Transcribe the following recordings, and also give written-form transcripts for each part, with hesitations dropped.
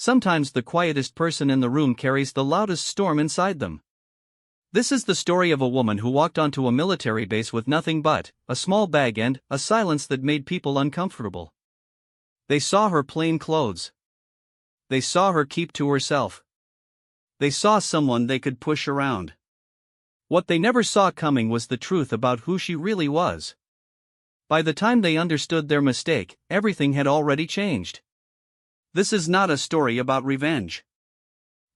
Sometimes the quietest person in the room carries the loudest storm inside them. This is the story of a woman who walked onto a military base with nothing but a small bag and a silence that made people uncomfortable. They saw her plain clothes. They saw her keep to herself. They saw someone they could push around. What they never saw coming was the truth about who she really was. By the time they understood their mistake, everything had already changed. This is not a story about revenge.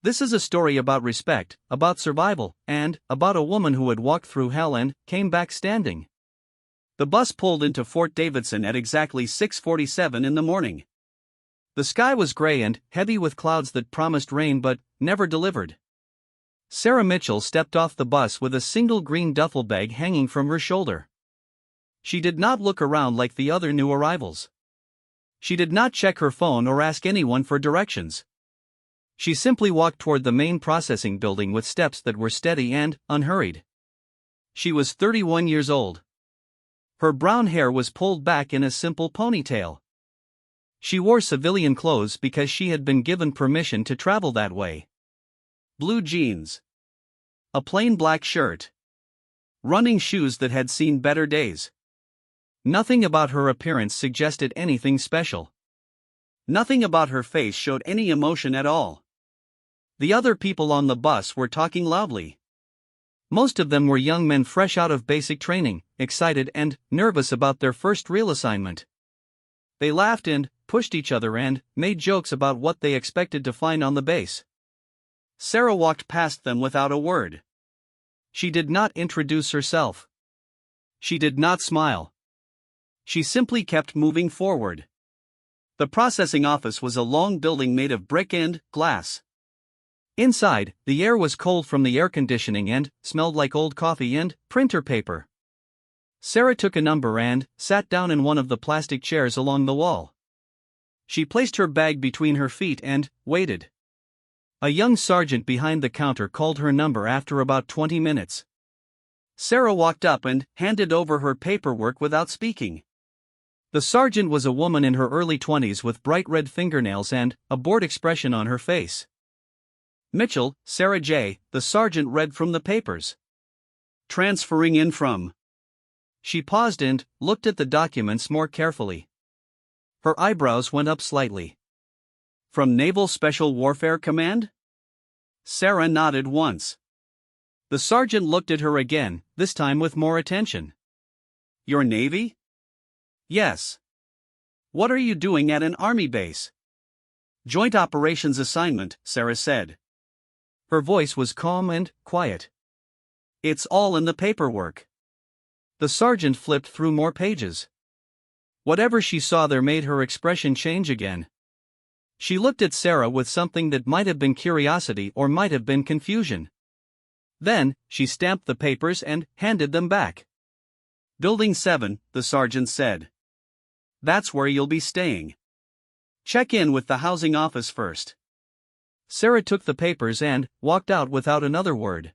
This is a story about respect, about survival, and about a woman who had walked through hell and came back standing. The bus pulled into Fort Davidson at exactly 6:47 in the morning. The sky was gray and heavy with clouds that promised rain but never delivered. Sarah Mitchell stepped off the bus with a single green duffel bag hanging from her shoulder. She did not look around like the other new arrivals. She did not check her phone or ask anyone for directions. She simply walked toward the main processing building with steps that were steady and unhurried. She was 31 years old. Her brown hair was pulled back in a simple ponytail. She wore civilian clothes because she had been given permission to travel that way. Blue jeans. A plain black shirt. Running shoes that had seen better days. Nothing about her appearance suggested anything special. Nothing about her face showed any emotion at all. The other people on the bus were talking loudly. Most of them were young men fresh out of basic training, excited and nervous about their first real assignment. They laughed and pushed each other and made jokes about what they expected to find on the base. Sarah walked past them without a word. She did not introduce herself. She did not smile. She simply kept moving forward. The processing office was a long building made of brick and glass. Inside, the air was cold from the air conditioning and smelled like old coffee and printer paper. Sarah took a number and sat down in one of the plastic chairs along the wall. She placed her bag between her feet and waited. A young sergeant behind the counter called her number after about 20 minutes. Sarah walked up and handed over her paperwork without speaking. The sergeant was a woman in her early 20s with bright red fingernails and a bored expression on her face. Mitchell, Sarah J., the sergeant read from the papers. Transferring in from. She paused and looked at the documents more carefully. Her eyebrows went up slightly. From Naval Special Warfare Command? Sarah nodded once. The sergeant looked at her again, this time with more attention. Your Navy? Yes. What are you doing at an Army base? Joint Operations Assignment, Sarah said. Her voice was calm and quiet. It's all in the paperwork. The sergeant flipped through more pages. Whatever she saw there made her expression change again. She looked at Sarah with something that might have been curiosity or might have been confusion. Then, she stamped the papers and handed them back. Building 7, the sergeant said. That's where you'll be staying. Check in with the housing office first. Sarah took the papers and walked out without another word.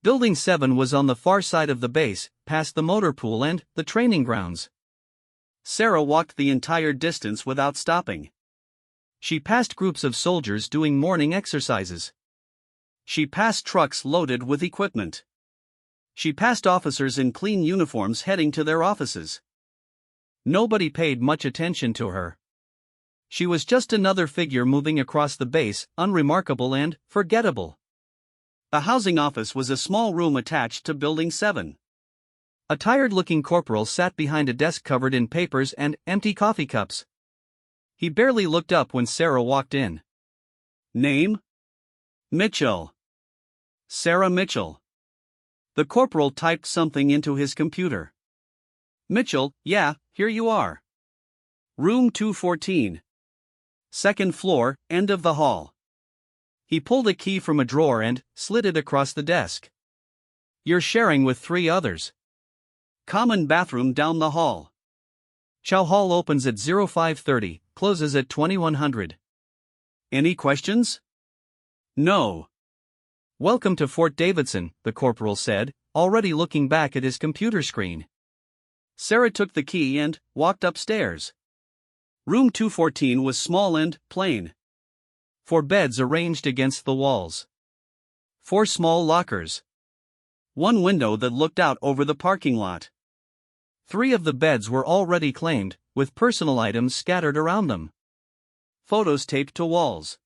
Building 7 was on the far side of the base, past the motor pool and the training grounds. Sarah walked the entire distance without stopping. She passed groups of soldiers doing morning exercises. She passed trucks loaded with equipment. She passed officers in clean uniforms heading to their offices. Nobody paid much attention to her. She was just another figure moving across the base, unremarkable and forgettable. The housing office was a small room attached to Building 7. A tired-looking corporal sat behind a desk covered in papers and empty coffee cups. He barely looked up when Sarah walked in. Name? Mitchell. Sarah Mitchell. The corporal typed something into his computer. Mitchell, yeah, here you are. Room 214. Second floor, end of the hall. He pulled a key from a drawer and slid it across the desk. You're sharing with 3 others. Common bathroom down the hall. Chow Hall opens at 05:30, closes at 2100. Any questions? No. Welcome to Fort Davidson, the corporal said, already looking back at his computer screen. Sarah took the key and walked upstairs. Room 214 was small and plain. 4 beds arranged against the walls. 4 small lockers. 1 window that looked out over the parking lot. 3 of the beds were already claimed, with personal items scattered around them. Photos taped to walls.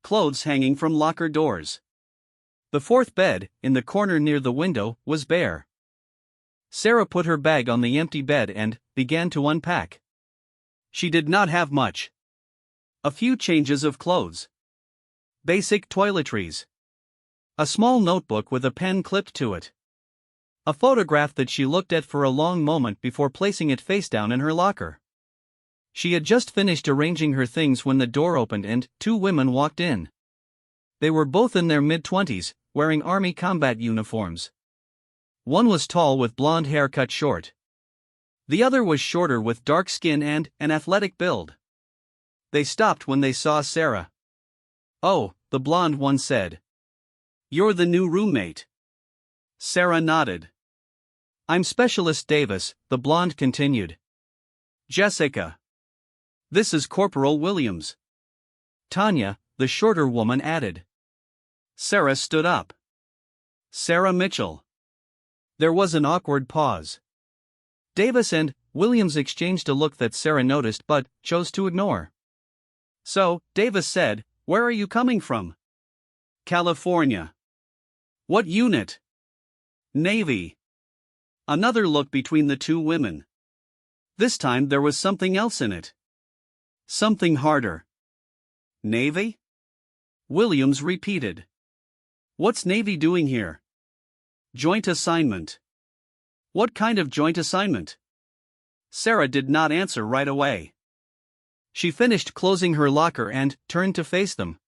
Clothes hanging from locker doors. The 4th bed, in the corner near the window, was bare. Sarah put her bag on the empty bed and began to unpack. She did not have much. A few changes of clothes. Basic toiletries. A small notebook with a pen clipped to it. A photograph that she looked at for a long moment before placing it face down in her locker. She had just finished arranging her things when the door opened and 2 women walked in. They were both in their mid-20s, wearing army combat uniforms. One was tall with blonde hair cut short. The other was shorter with dark skin and an athletic build. They stopped when they saw Sarah. "Oh," the blonde one said. "You're the new roommate." Sarah nodded. "I'm Specialist Davis," the blonde continued. "Jessica. This is Corporal Williams." Tanya, the shorter woman, added. Sarah stood up. "Sarah Mitchell." There was an awkward pause. Davis and Williams exchanged a look that Sarah noticed but chose to ignore. So, Davis said, "Where are you coming from?" "California." "What unit?" "Navy." Another look between the 2 women. This time there was something else in it. Something harder. "Navy?" Williams repeated. "What's Navy doing here?" "Joint assignment." "What kind of joint assignment?" Sarah did not answer right away. She finished closing her locker and turned to face them.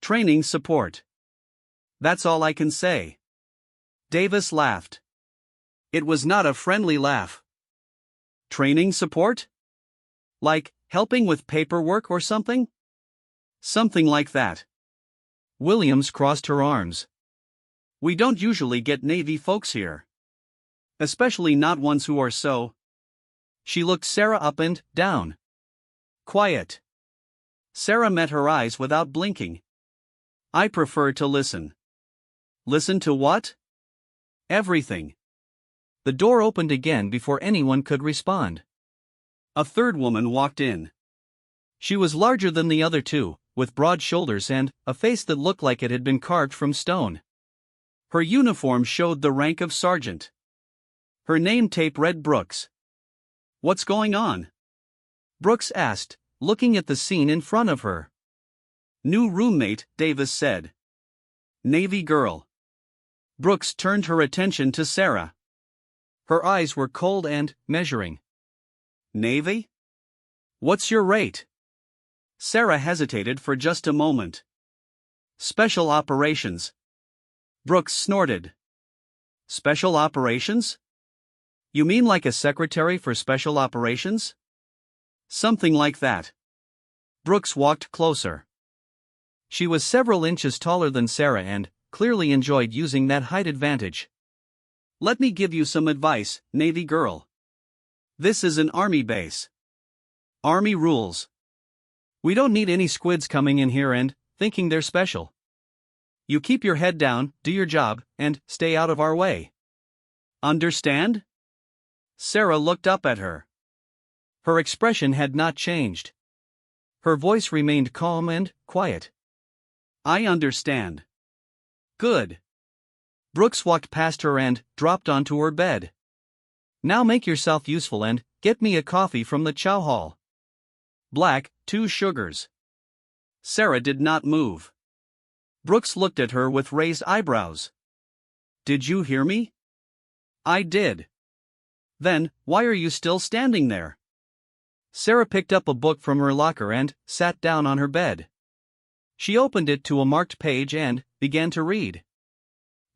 "Training support." "That's all I can say." Davis laughed. It was not a friendly laugh. "Training support? Like, helping with paperwork or something?" "Something like that." Williams crossed her arms. "We don't usually get Navy folks here. Especially not ones who are so." She looked Sarah up and down. "Quiet." Sarah met her eyes without blinking. "I prefer to listen." "Listen to what?" "Everything." The door opened again before anyone could respond. A 3rd woman walked in. She was larger than the other 2, with broad shoulders and a face that looked like it had been carved from stone. Her uniform showed the rank of sergeant. Her name tape read Brooks. "What's going on?" Brooks asked, looking at the scene in front of her. "New roommate," Davis said. "Navy girl." Brooks turned her attention to Sarah. Her eyes were cold and measuring. "Navy? What's your rate?" Sarah hesitated for just a moment. "Special operations." Brooks snorted. "Special operations? You mean like a secretary for special operations?" "Something like that." Brooks walked closer. She was several inches taller than Sarah and clearly enjoyed using that height advantage. "Let me give you some advice, Navy girl. This is an Army base. Army rules. We don't need any squids coming in here and thinking they're special. You keep your head down, do your job, and stay out of our way. Understand?" Sarah looked up at her. Her expression had not changed. Her voice remained calm and quiet. "I understand." "Good." Brooks walked past her and dropped onto her bed. "Now make yourself useful and get me a coffee from the chow hall. Black, 2 sugars." Sarah did not move. Brooks looked at her with raised eyebrows. "Did you hear me?" "I did." "Then, why are you still standing there?" Sarah picked up a book from her locker and sat down on her bed. She opened it to a marked page and began to read.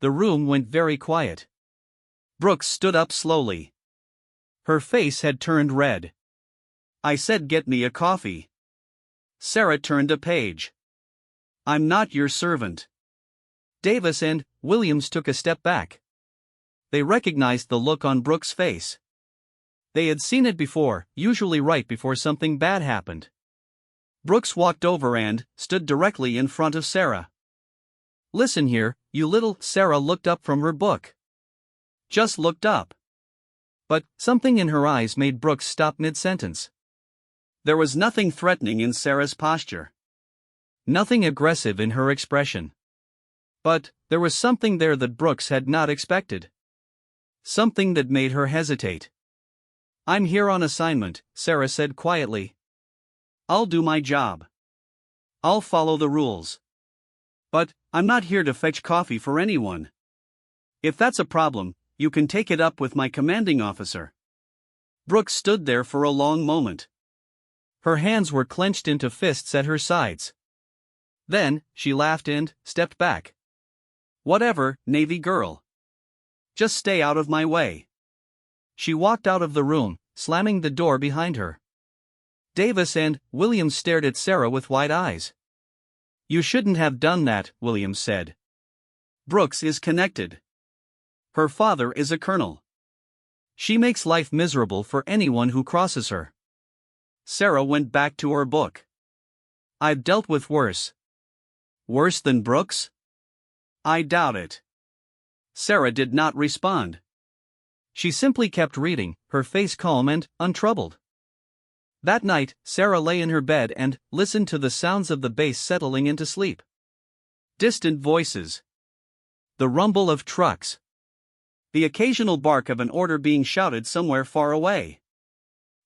The room went very quiet. Brooks stood up slowly. Her face had turned red. "I said get me a coffee." Sarah turned a page. "I'm not your servant." Davis and Williams took a step back. They recognized the look on Brooks' face. They had seen it before, usually right before something bad happened. Brooks walked over and stood directly in front of Sarah. "Listen here, you little..." Sarah looked up from her book. Just looked up. But something in her eyes made Brooks stop mid-sentence. There was nothing threatening in Sarah's posture. Nothing aggressive in her expression. But there was something there that Brooks had not expected. Something that made her hesitate. "I'm here on assignment," Sarah said quietly. "I'll do my job. I'll follow the rules. But I'm not here to fetch coffee for anyone. If that's a problem, you can take it up with my commanding officer." Brooks stood there for a long moment. Her hands were clenched into fists at her sides. Then, she laughed and stepped back. "Whatever, Navy girl. Just stay out of my way." She walked out of the room, slamming the door behind her. Davis and Williams stared at Sarah with wide eyes. "You shouldn't have done that," Williams said. "Brooks is connected. Her father is a colonel. She makes life miserable for anyone who crosses her." Sarah went back to her book. "I've dealt with worse." "Worse than Brooks?" "I doubt it." Sarah did not respond. She simply kept reading, her face calm and untroubled. That night, Sarah lay in her bed and listened to the sounds of the base settling into sleep. Distant voices. The rumble of trucks. The occasional bark of an order being shouted somewhere far away.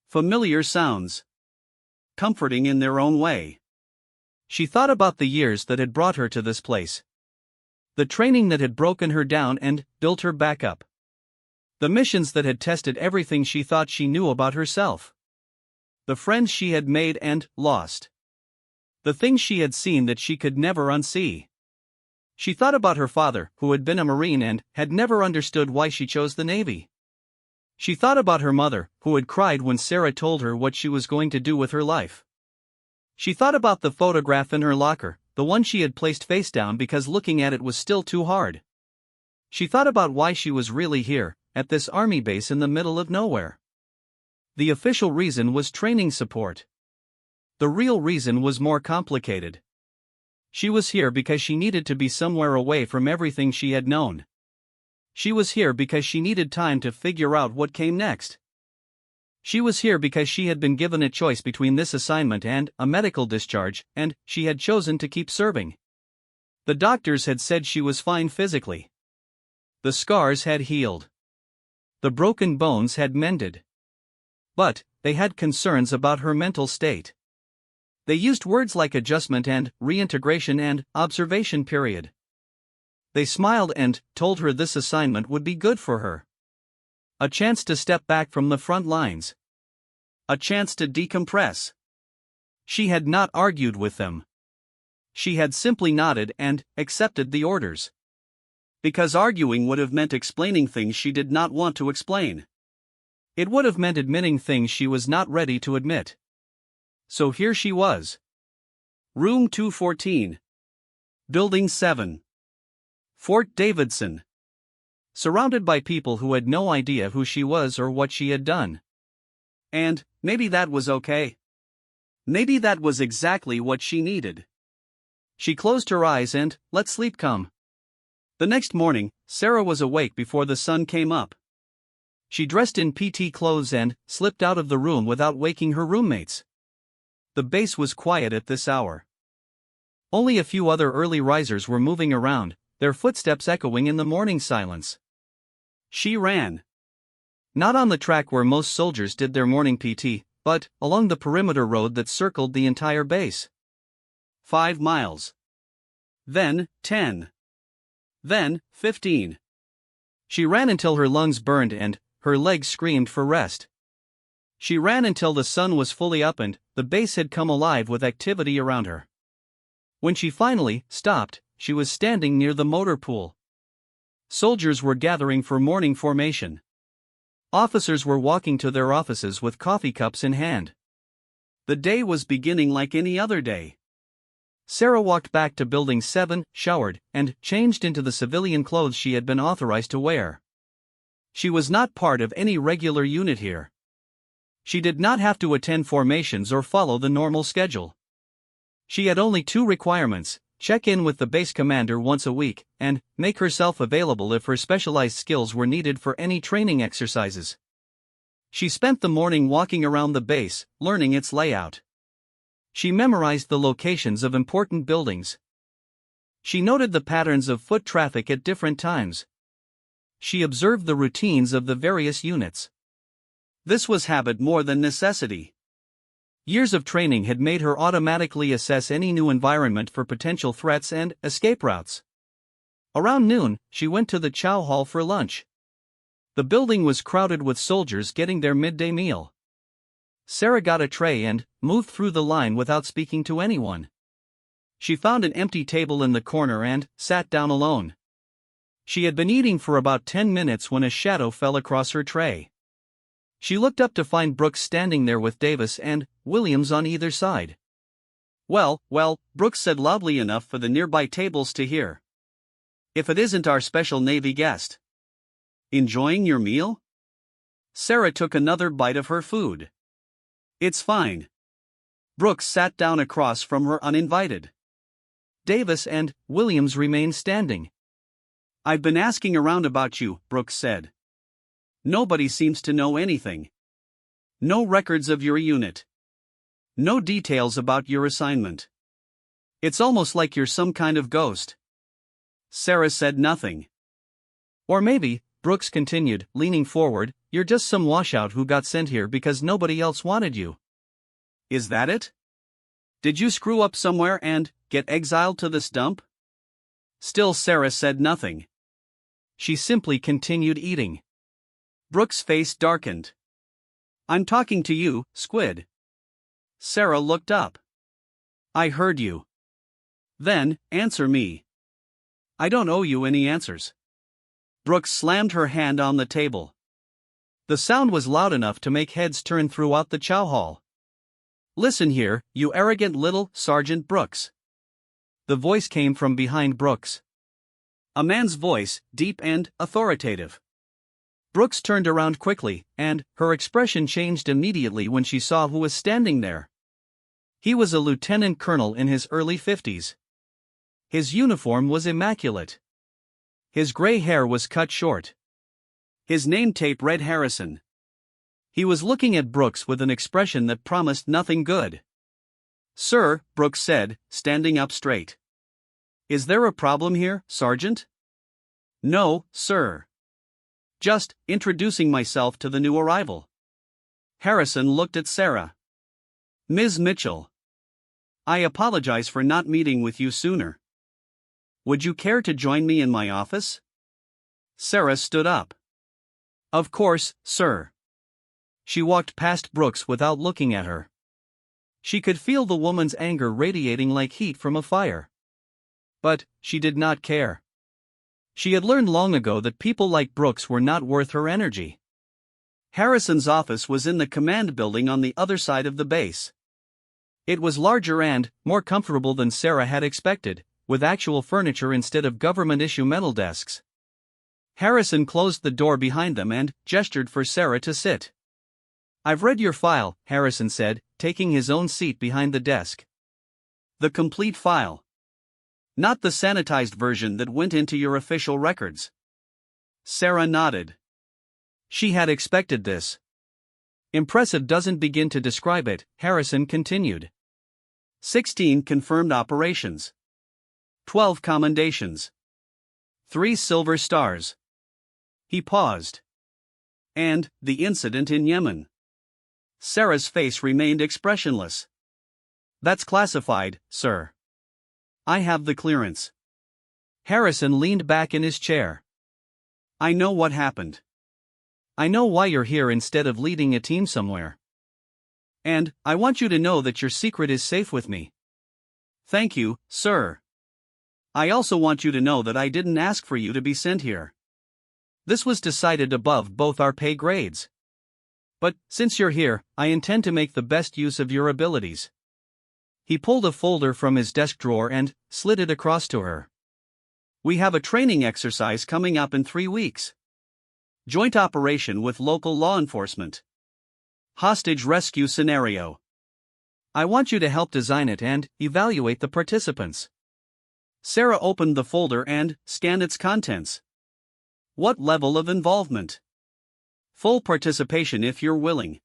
Familiar sounds. Comforting in their own way. She thought about the years that had brought her to this place. The training that had broken her down and built her back up. The missions that had tested everything she thought she knew about herself. The friends she had made and lost. The things she had seen that she could never unsee. She thought about her father, who had been a Marine and had never understood why she chose the Navy. She thought about her mother, who had cried when Sarah told her what she was going to do with her life. She thought about the photograph in her locker, the one she had placed face down because looking at it was still too hard. She thought about why she was really here, at this army base in the middle of nowhere. The official reason was training support. The real reason was more complicated. She was here because she needed to be somewhere away from everything she had known. She was here because she needed time to figure out what came next. She was here because she had been given a choice between this assignment and a medical discharge, and she had chosen to keep serving. The doctors had said she was fine physically. The scars had healed. The broken bones had mended. But they had concerns about her mental state. They used words like adjustment and reintegration and observation period. They smiled and told her this assignment would be good for her. A chance to step back from the front lines. A chance to decompress. She had not argued with them. She had simply nodded and accepted the orders. Because arguing would have meant explaining things she did not want to explain. It would have meant admitting things she was not ready to admit. So here she was. Room 214. Building 7. Fort Davidson. Surrounded by people who had no idea who she was or what she had done. And maybe that was okay. Maybe that was exactly what she needed. She closed her eyes and let sleep come. The next morning, Sarah was awake before the sun came up. She dressed in PT clothes and slipped out of the room without waking her roommates. The base was quiet at this hour. Only a few other early risers were moving around, their footsteps echoing in the morning silence. She ran. Not on the track where most soldiers did their morning PT, but along the perimeter road that circled the entire base. 5 miles. Then 10. Then 15. She ran until her lungs burned and her legs screamed for rest. She ran until the sun was fully up and the base had come alive with activity around her. When she finally stopped, she was standing near the motor pool. Soldiers were gathering for morning formation. Officers were walking to their offices with coffee cups in hand. The day was beginning like any other day. Sarah walked back to Building 7, showered, and changed into the civilian clothes she had been authorized to wear. She was not part of any regular unit here. She did not have to attend formations or follow the normal schedule. She had only two requirements: check in with the base commander once a week, and make herself available if her specialized skills were needed for any training exercises. She spent the morning walking around the base, learning its layout. She memorized the locations of important buildings. She noted the patterns of foot traffic at different times. She observed the routines of the various units. This was habit more than necessity. Years of training had made her automatically assess any new environment for potential threats and escape routes. Around noon, she went to the chow hall for lunch. The building was crowded with soldiers getting their midday meal. Sarah got a tray and moved through the line without speaking to anyone. She found an empty table in the corner and sat down alone. She had been eating for about 10 minutes when a shadow fell across her tray. She looked up to find Brooks standing there with Davis and Williams on either side. Well, Brooks said loudly enough for the nearby tables to hear. If it isn't our special Navy guest. Enjoying your meal? Sarah took another bite of her food. It's fine. Brooks sat down across from her uninvited. Davis and Williams remained standing. I've been asking around about you, Brooks said. Nobody seems to know anything. No records of your unit. No details about your assignment. It's almost like you're some kind of ghost. Sarah said nothing. Or maybe, Brooks continued, leaning forward, you're just some washout who got sent here because nobody else wanted you. Is that it? Did you screw up somewhere and get exiled to this dump? Still Sarah said nothing. She simply continued eating. Brooks' face darkened. I'm talking to you, Squid. Sarah looked up. I heard you. Then, answer me. I don't owe you any answers. Brooks slammed her hand on the table. The sound was loud enough to make heads turn throughout the chow hall. Listen here, you arrogant little Sergeant Brooks. The voice came from behind Brooks. A man's voice, deep and authoritative. Brooks turned around quickly, and her expression changed immediately when she saw who was standing there. He was a lieutenant colonel in his early 50s. His uniform was immaculate. His gray hair was cut short. His name tape read Harrison. He was looking at Brooks with an expression that promised nothing good. Sir, Brooks said, standing up straight. Is there a problem here, Sergeant? No, sir. Just introducing myself to the new arrival. Harrison looked at Sarah. Ms. Mitchell. I apologize for not meeting with you sooner. Would you care to join me in my office? Sarah stood up. Of course, sir. She walked past Brooks without looking at her. She could feel the woman's anger radiating like heat from a fire. But she did not care. She had learned long ago that people like Brooks were not worth her energy. Harrison's office was in the command building on the other side of the base. It was larger and more comfortable than Sarah had expected, with actual furniture instead of government-issue metal desks. Harrison closed the door behind them and gestured for Sarah to sit. I've read your file, Harrison said, taking his own seat behind the desk. The complete file. Not the sanitized version that went into your official records. Sarah nodded. She had expected this. Impressive doesn't begin to describe it, Harrison continued. 16 confirmed operations. 12 commendations. 3 silver stars. He paused. And the incident in Yemen. Sarah's face remained expressionless. That's classified, sir. I have the clearance. Harrison leaned back in his chair. I know what happened. I know why you're here instead of leading a team somewhere. And I want you to know that your secret is safe with me. Thank you, sir. I also want you to know that I didn't ask for you to be sent here. This was decided above both our pay grades. But, since you're here, I intend to make the best use of your abilities. He pulled a folder from his desk drawer and slid it across to her. We have a training exercise coming up in 3 weeks. Joint operation with local law enforcement. Hostage rescue scenario. I want you to help design it and evaluate the participants. Sarah opened the folder and scanned its contents. What level of involvement? Full participation if you're willing.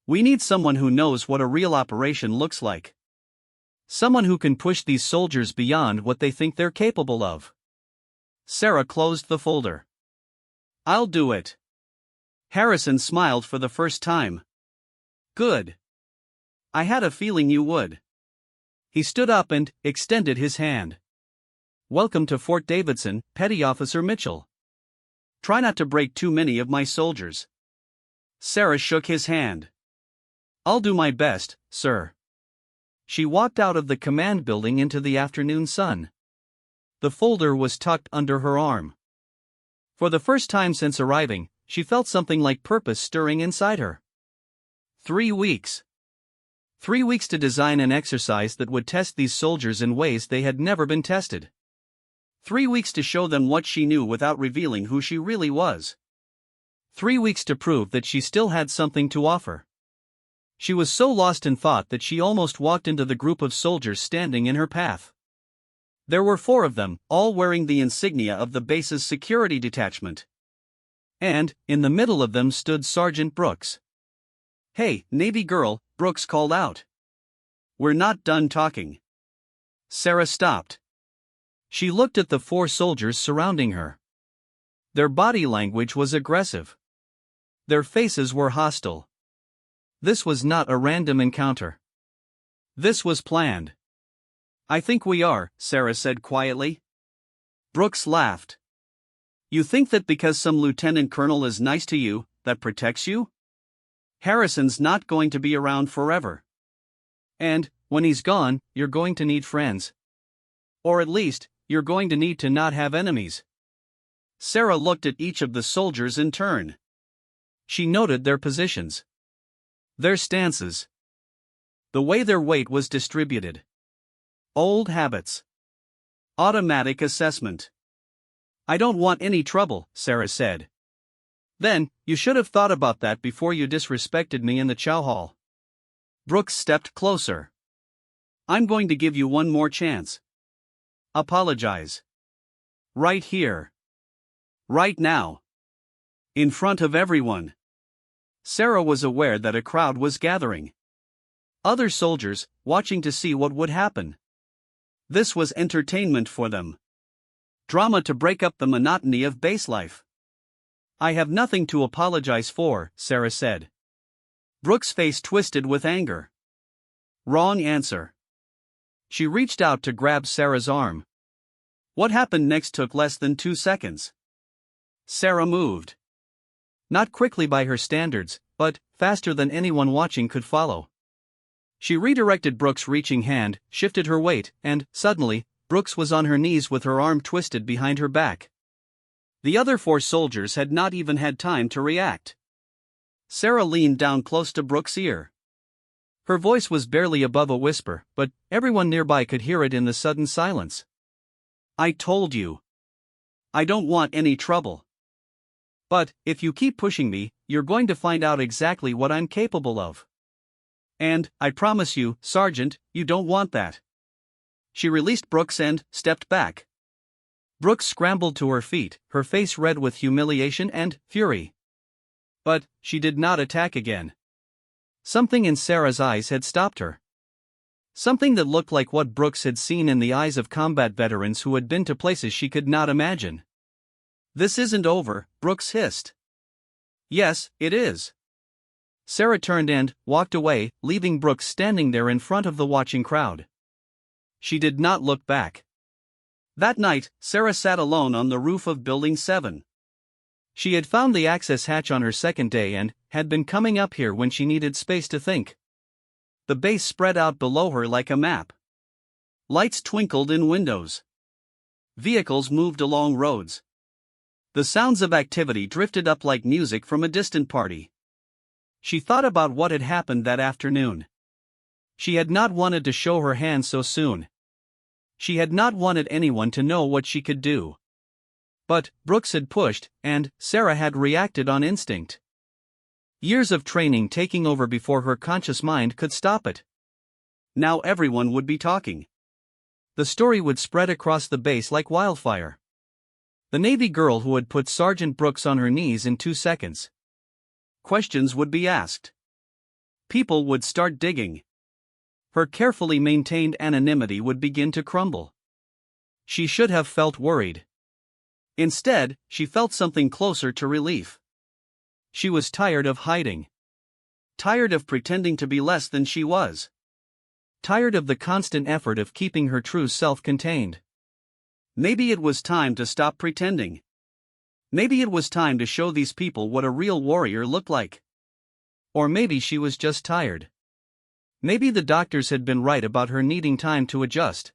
We need someone who knows what a real operation looks like. Someone who can push these soldiers beyond what they think they're capable of. Sarah closed the folder. I'll do it. Harrison smiled for the first time. Good. I had a feeling you would. He stood up and extended his hand. Welcome to Fort Davidson, Petty Officer Mitchell. Try not to break too many of my soldiers. Sarah shook his hand. I'll do my best, sir. She walked out of the command building into the afternoon sun. The folder was tucked under her arm. For the first time since arriving, she felt something like purpose stirring inside her. 3 weeks. 3 weeks to design an exercise that would test these soldiers in ways they had never been tested. 3 weeks to show them what she knew without revealing who she really was. 3 weeks to prove that she still had something to offer. She was so lost in thought that she almost walked into the group of soldiers standing in her path. There were 4 of them, all wearing the insignia of the base's security detachment. And, in the middle of them stood Sergeant Brooks. Hey, Navy girl, Brooks called out. We're not done talking. Sarah stopped. She looked at the 4 soldiers surrounding her. Their body language was aggressive. Their faces were hostile. This was not a random encounter. This was planned. I think we are, Sarah said quietly. Brooks laughed. You think that because some lieutenant colonel is nice to you, that protects you? Harrison's not going to be around forever. And, when he's gone, you're going to need friends. Or at least, you're going to need to not have enemies. Sarah looked at each of the soldiers in turn. She noted their positions. Their stances. The way their weight was distributed. Old habits. Automatic assessment. I don't want any trouble, Sarah said. Then, you should have thought about that before you disrespected me in the chow hall. Brooks stepped closer. I'm going to give you one more chance. Apologize. Right here. Right now. In front of everyone. Sarah was aware that a crowd was gathering. Other soldiers, watching to see what would happen. This was entertainment for them. Drama to break up the monotony of base life. I have nothing to apologize for, Sarah said. Brooks' face twisted with anger. Wrong answer. She reached out to grab Sarah's arm. What happened next took less than 2 seconds. Sarah moved. Not quickly by her standards, but faster than anyone watching could follow. She redirected Brooks' reaching hand, shifted her weight, and, suddenly, Brooks was on her knees with her arm twisted behind her back. The other 4 soldiers had not even had time to react. Sarah leaned down close to Brooks' ear. Her voice was barely above a whisper, but everyone nearby could hear it in the sudden silence. I told you. I don't want any trouble. But, if you keep pushing me, you're going to find out exactly what I'm capable of. And, I promise you, Sergeant, you don't want that. She released Brooks and stepped back. Brooks scrambled to her feet, her face red with humiliation and fury. But, she did not attack again. Something in Sarah's eyes had stopped her. Something that looked like what Brooks had seen in the eyes of combat veterans who had been to places she could not imagine. This isn't over, Brooks hissed. Yes, it is. Sarah turned and walked away, leaving Brooks standing there in front of the watching crowd. She did not look back. That night, Sarah sat alone on the roof of Building 7. She had found the access hatch on her second day and had been coming up here when she needed space to think. The base spread out below her like a map. Lights twinkled in windows. Vehicles moved along roads. The sounds of activity drifted up like music from a distant party. She thought about what had happened that afternoon. She had not wanted to show her hand so soon. She had not wanted anyone to know what she could do. But Brooks had pushed, and Sarah had reacted on instinct. Years of training taking over before her conscious mind could stop it. Now everyone would be talking. The story would spread across the base like wildfire. The Navy girl who had put Sergeant Brooks on her knees in 2 seconds. Questions would be asked. People would start digging. Her carefully maintained anonymity would begin to crumble. She should have felt worried. Instead, she felt something closer to relief. She was tired of hiding. Tired of pretending to be less than she was. Tired of the constant effort of keeping her true self contained. Maybe it was time to stop pretending. Maybe it was time to show these people what a real warrior looked like. Or maybe she was just tired. Maybe the doctors had been right about her needing time to adjust.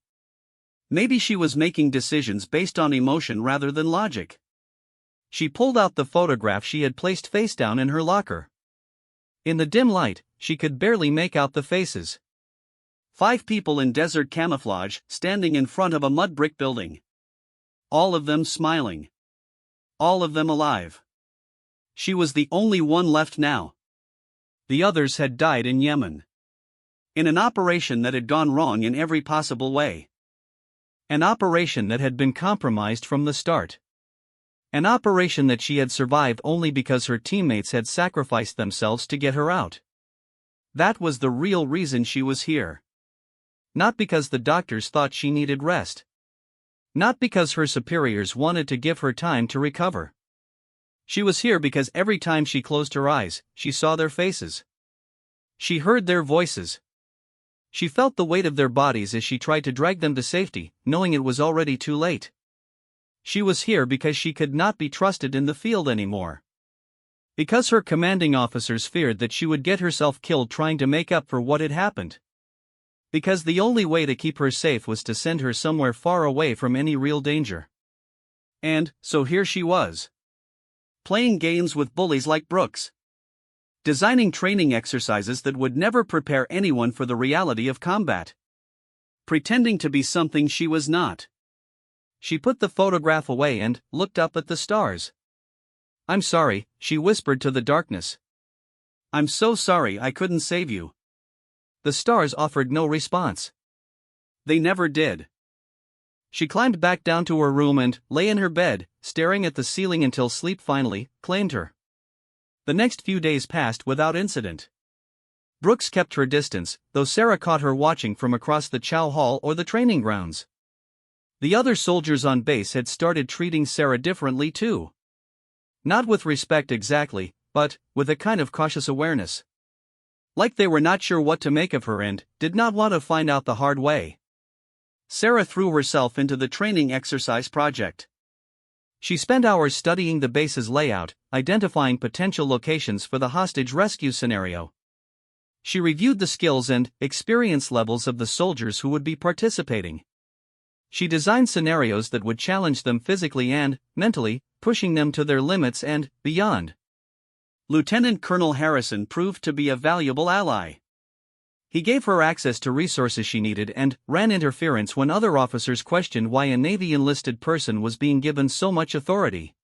Maybe she was making decisions based on emotion rather than logic. She pulled out the photograph she had placed face down in her locker. In the dim light, she could barely make out the faces. 5 people in desert camouflage, standing in front of a mud brick building. All of them smiling. All of them alive. She was the only one left now. The others had died in Yemen. In an operation that had gone wrong in every possible way. An operation that had been compromised from the start. An operation that she had survived only because her teammates had sacrificed themselves to get her out. That was the real reason she was here. Not because the doctors thought she needed rest. Not because her superiors wanted to give her time to recover. She was here because every time she closed her eyes, she saw their faces. She heard their voices. She felt the weight of their bodies as she tried to drag them to safety, knowing it was already too late. She was here because she could not be trusted in the field anymore. Because her commanding officers feared that she would get herself killed trying to make up for what had happened. Because the only way to keep her safe was to send her somewhere far away from any real danger. And so here she was. Playing games with bullies like Brooks. Designing training exercises that would never prepare anyone for the reality of combat. Pretending to be something she was not. She put the photograph away and looked up at the stars. "I'm sorry," she whispered to the darkness. "I'm so sorry I couldn't save you." The stars offered no response. They never did. She climbed back down to her room and lay in her bed, staring at the ceiling until sleep finally claimed her. The next few days passed without incident. Brooks kept her distance, though Sarah caught her watching from across the chow hall or the training grounds. The other soldiers on base had started treating Sarah differently too. Not with respect exactly, but with a kind of cautious awareness. Like they were not sure what to make of her and did not want to find out the hard way. Sarah threw herself into the training exercise project. She spent hours studying the base's layout, identifying potential locations for the hostage rescue scenario. She reviewed the skills and experience levels of the soldiers who would be participating. She designed scenarios that would challenge them physically and mentally, pushing them to their limits and beyond. Lieutenant Colonel Harrison proved to be a valuable ally. He gave her access to resources she needed and ran interference when other officers questioned why a Navy enlisted person was being given so much authority.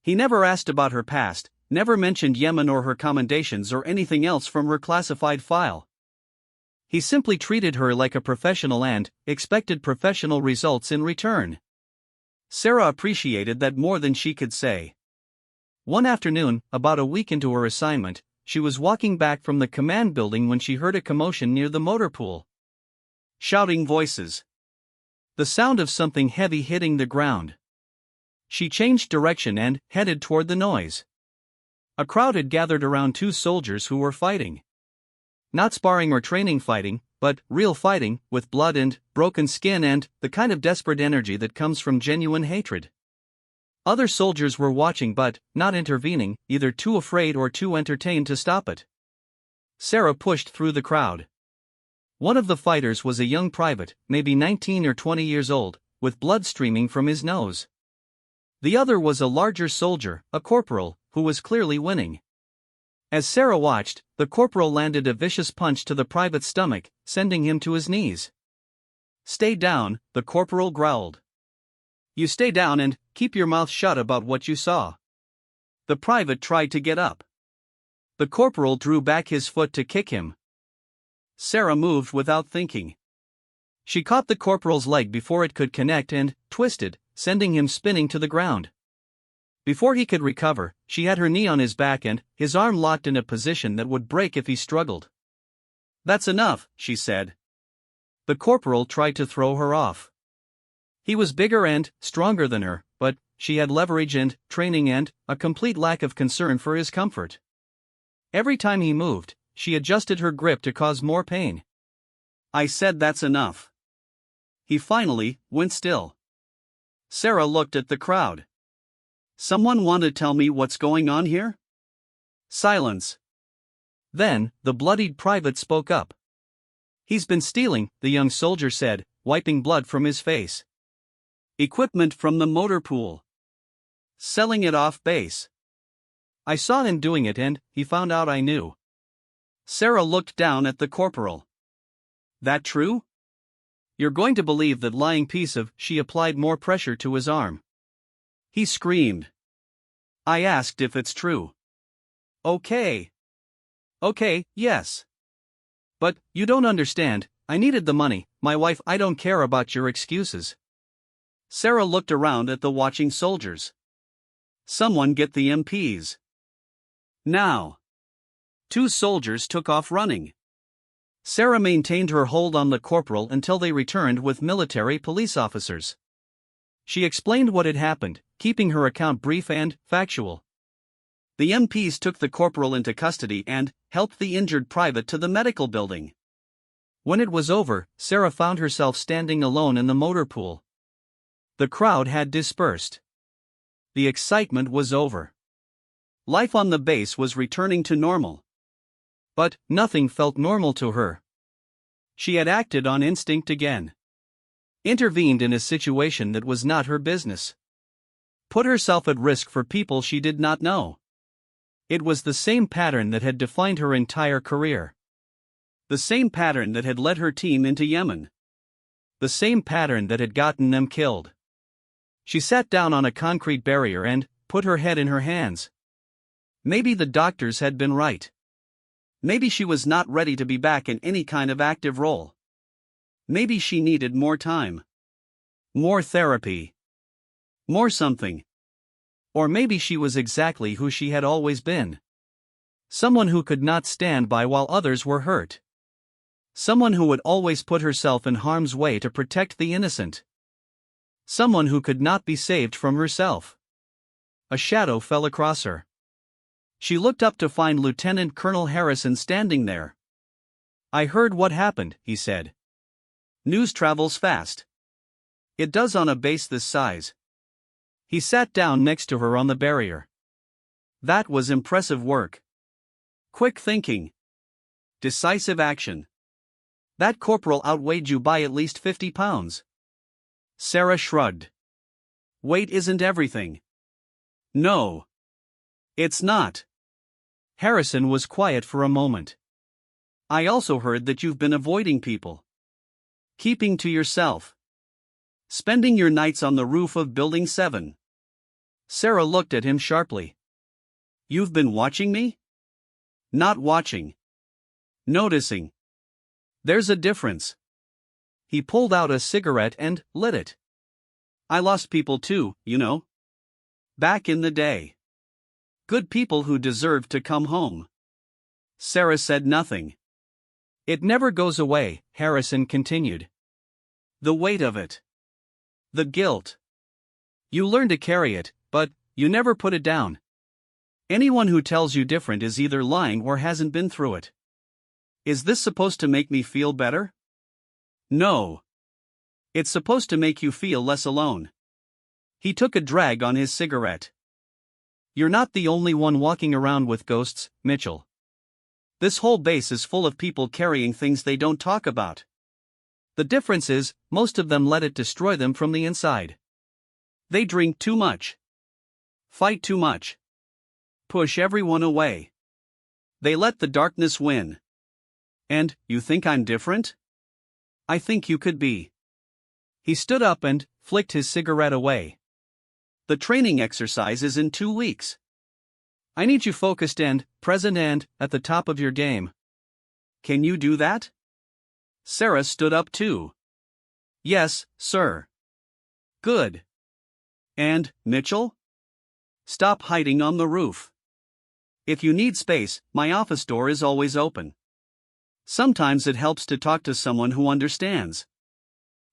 He never asked about her past, never mentioned Yemen or her commendations or anything else from her classified file. He simply treated her like a professional and expected professional results in return. Sarah appreciated that more than she could say. One afternoon, about a week into her assignment, she was walking back from the command building when she heard a commotion near the motor pool. Shouting voices. The sound of something heavy hitting the ground. She changed direction and headed toward the noise. A crowd had gathered around 2 soldiers who were fighting. Not sparring or training fighting, but real fighting, with blood and broken skin and the kind of desperate energy that comes from genuine hatred. Other soldiers were watching but not intervening, either too afraid or too entertained to stop it. Sarah pushed through the crowd. One of the fighters was a young private, maybe 19 or 20 years old, with blood streaming from his nose. The other was a larger soldier, a corporal, who was clearly winning. As Sarah watched, the corporal landed a vicious punch to the private's stomach, sending him to his knees. "Stay down," the corporal growled. "You stay down and keep your mouth shut about what you saw." The private tried to get up. The corporal drew back his foot to kick him. Sarah moved without thinking. She caught the corporal's leg before it could connect and twisted, sending him spinning to the ground. Before he could recover, she had her knee on his back and his arm locked in a position that would break if he struggled. "That's enough," she said. The corporal tried to throw her off. He was bigger and stronger than her, but she had leverage and training and a complete lack of concern for his comfort. Every time he moved, she adjusted her grip to cause more pain. "I said that's enough." He finally went still. Sarah looked at the crowd. "Someone want to tell me what's going on here?" Silence. Then, the bloodied private spoke up. "He's been stealing," the young soldier said, wiping blood from his face. "Equipment from the motor pool. Selling it off base. I saw him doing it and he found out I knew." Sarah looked down at the corporal. "That true?" "You're going to believe that lying piece of," she applied more pressure to his arm. He screamed. "I asked if it's true." Okay, yes. "But, you don't understand, I needed the money, my wife, I don't care about your excuses." Sarah looked around at the watching soldiers. "Someone get the MPs. Now." 2 soldiers took off running. Sarah maintained her hold on the corporal until they returned with military police officers. She explained what had happened, keeping her account brief and factual. The MPs took the corporal into custody and helped the injured private to the medical building. When it was over, Sarah found herself standing alone in the motor pool. The crowd had dispersed. The excitement was over. Life on the base was returning to normal. But nothing felt normal to her. She had acted on instinct again. Intervened in a situation that was not her business. Put herself at risk for people she did not know. It was the same pattern that had defined her entire career. The same pattern that had led her team into Yemen. The same pattern that had gotten them killed. She sat down on a concrete barrier and put her head in her hands. Maybe the doctors had been right. Maybe she was not ready to be back in any kind of active role. Maybe she needed more time. More therapy. More something. Or maybe she was exactly who she had always been. Someone who could not stand by while others were hurt. Someone who would always put herself in harm's way to protect the innocent. Someone who could not be saved from herself. A shadow fell across her. She looked up to find Lieutenant Colonel Harrison standing there. "I heard what happened," he said. "News travels fast. It does on a base this size." He sat down next to her on the barrier. "That was impressive work. Quick thinking. Decisive action. That corporal outweighed you by at least 50 pounds. Sarah shrugged. "Weight isn't everything." "No. It's not." Harrison was quiet for a moment. "I also heard that you've been avoiding people. Keeping to yourself. Spending your nights on the roof of Building 7. Sarah looked at him sharply. "You've been watching me?" "Not watching. Noticing. There's a difference." He pulled out a cigarette and lit it. "I lost people too, you know. Back in the day. Good people who deserved to come home." Sarah said nothing. "It never goes away," Harrison continued. "The weight of it. The guilt. You learn to carry it, but you never put it down. Anyone who tells you different is either lying or hasn't been through it." "Is this supposed to make me feel better?" "No. It's supposed to make you feel less alone." He took a drag on his cigarette. "You're not the only one walking around with ghosts, Mitchell. This whole base is full of people carrying things they don't talk about. The difference is, most of them let it destroy them from the inside. They drink too much. Fight too much. Push everyone away. They let the darkness win. And, you think I'm different? I think you could be." He stood up and flicked his cigarette away. "The training exercise is in 2 weeks. I need you focused and present and at the top of your game. Can you do that?" Sarah stood up too. Yes, sir. Good. And, Mitchell? Stop hiding on the roof. If you need space, my office door is always open. Sometimes it helps to talk to someone who understands.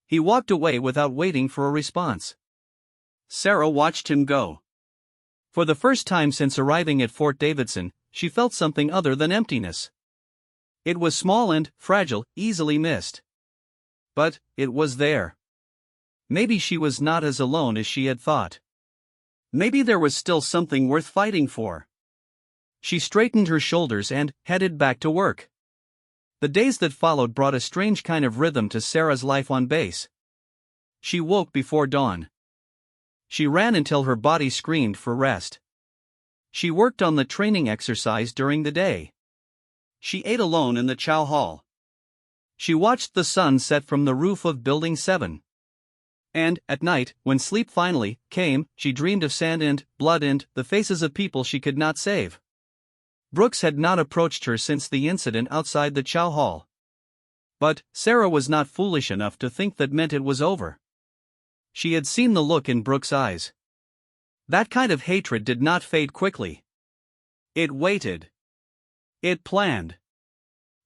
He walked away without waiting for a response. Sarah watched him go. For the first time since arriving at Fort Davidson, she felt something other than emptiness. It was small and fragile, easily missed. But it was there. Maybe she was not as alone as she had thought. Maybe there was still something worth fighting for. She straightened her shoulders and headed back to work. The days that followed brought a strange kind of rhythm to Sarah's life on base. She woke before dawn. She ran until her body screamed for rest. She worked on the training exercise during the day. She ate alone in the chow hall. She watched the sun set from the roof of Building 7. And, at night, when sleep finally came, she dreamed of sand and blood and the faces of people she could not save. Brooks had not approached her since the incident outside the chow hall. But Sarah was not foolish enough to think that meant it was over. She had seen the look in Brooks' eyes. That kind of hatred did not fade quickly. It waited. It planned.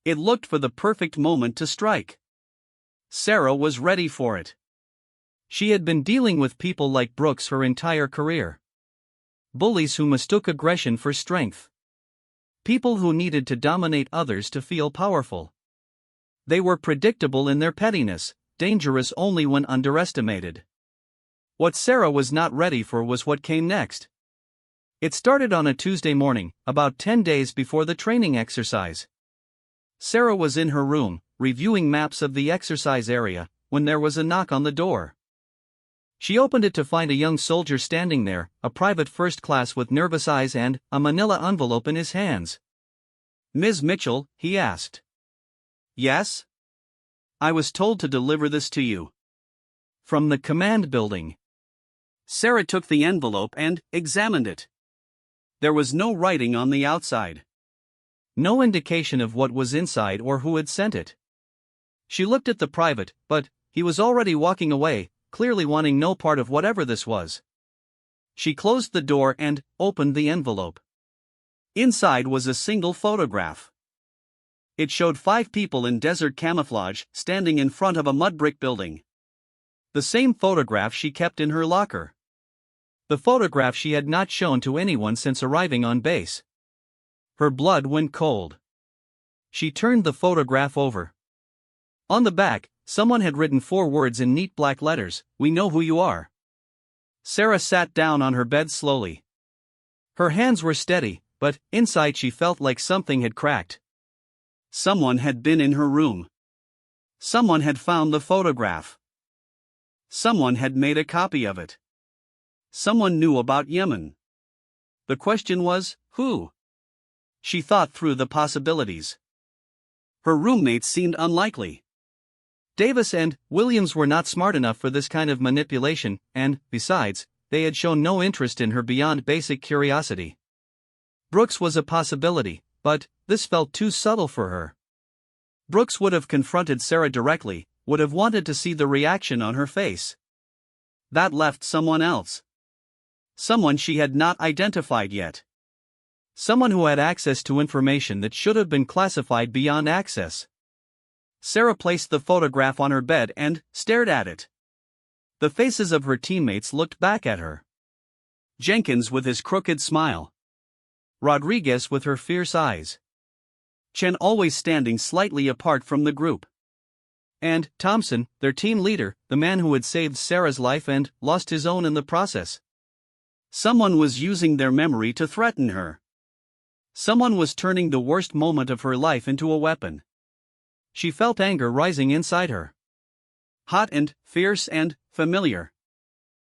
It looked for the perfect moment to strike. Sarah was ready for it. She had been dealing with people like Brooks her entire career. Bullies who mistook aggression for strength. People who needed to dominate others to feel powerful. They were predictable in their pettiness, dangerous only when underestimated. What Sarah was not ready for was what came next. It started on a Tuesday morning, about 10 days before the training exercise. Sarah was in her room, reviewing maps of the exercise area, when there was a knock on the door. She opened it to find a young soldier standing there, a private first class with nervous eyes and a manila envelope in his hands. "Ms. Mitchell," he asked. "Yes?" "I was told to deliver this to you." "From the command building." Sarah took the envelope and examined it. There was no writing on the outside. No indication of what was inside or who had sent it. She looked at the private, but he was already walking away, clearly wanting no part of whatever this was. She closed the door and opened the envelope. Inside was a single photograph. It showed 5 people in desert camouflage standing in front of a mud brick building. The same photograph she kept in her locker. The photograph she had not shown to anyone since arriving on base. Her blood went cold. She turned the photograph over. On the back, someone had written 4 words in neat black letters: "We know who you are." Sarah sat down on her bed slowly. Her hands were steady, but inside she felt like something had cracked. Someone had been in her room. Someone had found the photograph. Someone had made a copy of it. Someone knew about Yemen. The question was, who? She thought through the possibilities. Her roommates seemed unlikely. Davis and Williams were not smart enough for this kind of manipulation, and, besides, they had shown no interest in her beyond basic curiosity. Brooks was a possibility, but this felt too subtle for her. Brooks would have confronted Sarah directly, would have wanted to see the reaction on her face. That left someone else. Someone she had not identified yet. Someone who had access to information that should have been classified beyond access. Sarah placed the photograph on her bed and stared at it. The faces of her teammates looked back at her. Jenkins with his crooked smile. Rodriguez with her fierce eyes. Chen always standing slightly apart from the group. And Thompson, their team leader, the man who had saved Sarah's life and lost his own in the process. Someone was using their memory to threaten her. Someone was turning the worst moment of her life into a weapon. She felt anger rising inside her. Hot and fierce and familiar.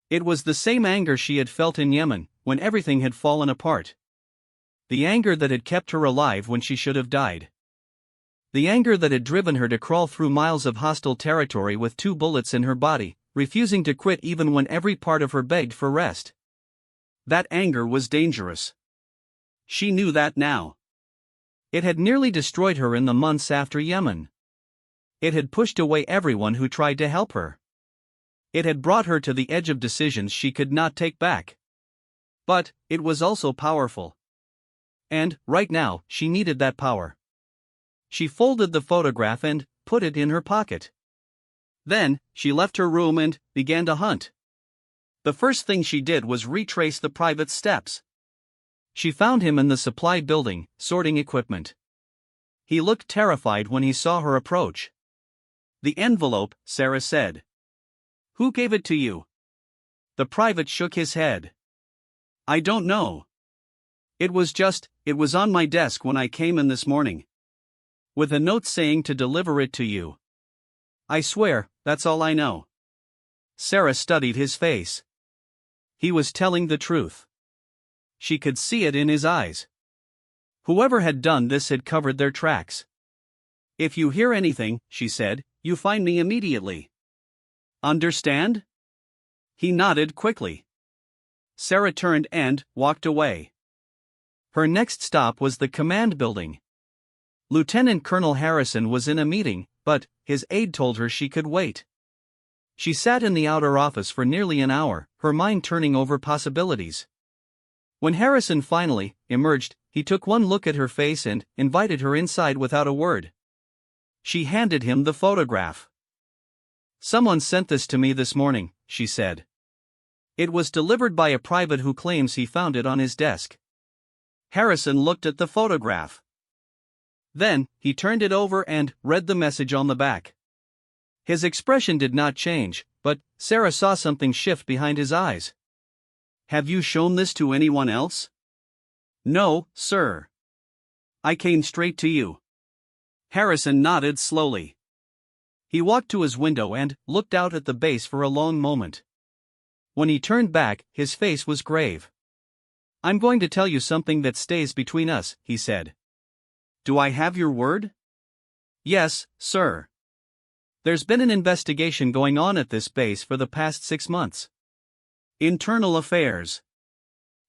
It was the same anger she had felt in Yemen, when everything had fallen apart. The anger that had kept her alive when she should have died. The anger that had driven her to crawl through miles of hostile territory with 2 bullets in her body, refusing to quit even when every part of her begged for rest. That anger was dangerous. She knew that now. It had nearly destroyed her in the months after Yemen. It had pushed away everyone who tried to help her. It had brought her to the edge of decisions she could not take back. But it was also powerful. And, right now, she needed that power. She folded the photograph and put it in her pocket. Then, she left her room and began to hunt. The first thing she did was retrace the private steps. She found him in the supply building, sorting equipment. He looked terrified when he saw her approach. "The envelope," Sarah said. "Who gave it to you?" The private shook his head. "I don't know. It was on my desk when I came in this morning. With a note saying to deliver it to you. I swear, that's all I know." Sarah studied his face. He was telling the truth. She could see it in his eyes. Whoever had done this had covered their tracks. "If you hear anything," she said, "you find me immediately. Understand?" He nodded quickly. Sarah turned and walked away. Her next stop was the command building. Lieutenant Colonel Harrison was in a meeting, but his aide told her she could wait. She sat in the outer office for nearly an hour, her mind turning over possibilities. When Harrison finally emerged, he took one look at her face and invited her inside without a word. She handed him the photograph. "Someone sent this to me this morning," she said. "It was delivered by a private who claims he found it on his desk." Harrison looked at the photograph. Then, he turned it over and read the message on the back. His expression did not change, but Sarah saw something shift behind his eyes. "Have you shown this to anyone else?" "No, sir. I came straight to you." Harrison nodded slowly. He walked to his window and looked out at the base for a long moment. When he turned back, his face was grave. "I'm going to tell you something that stays between us," he said. "Do I have your word?" "Yes, sir. There's been an investigation going on at this base for the past 6 months. Internal affairs.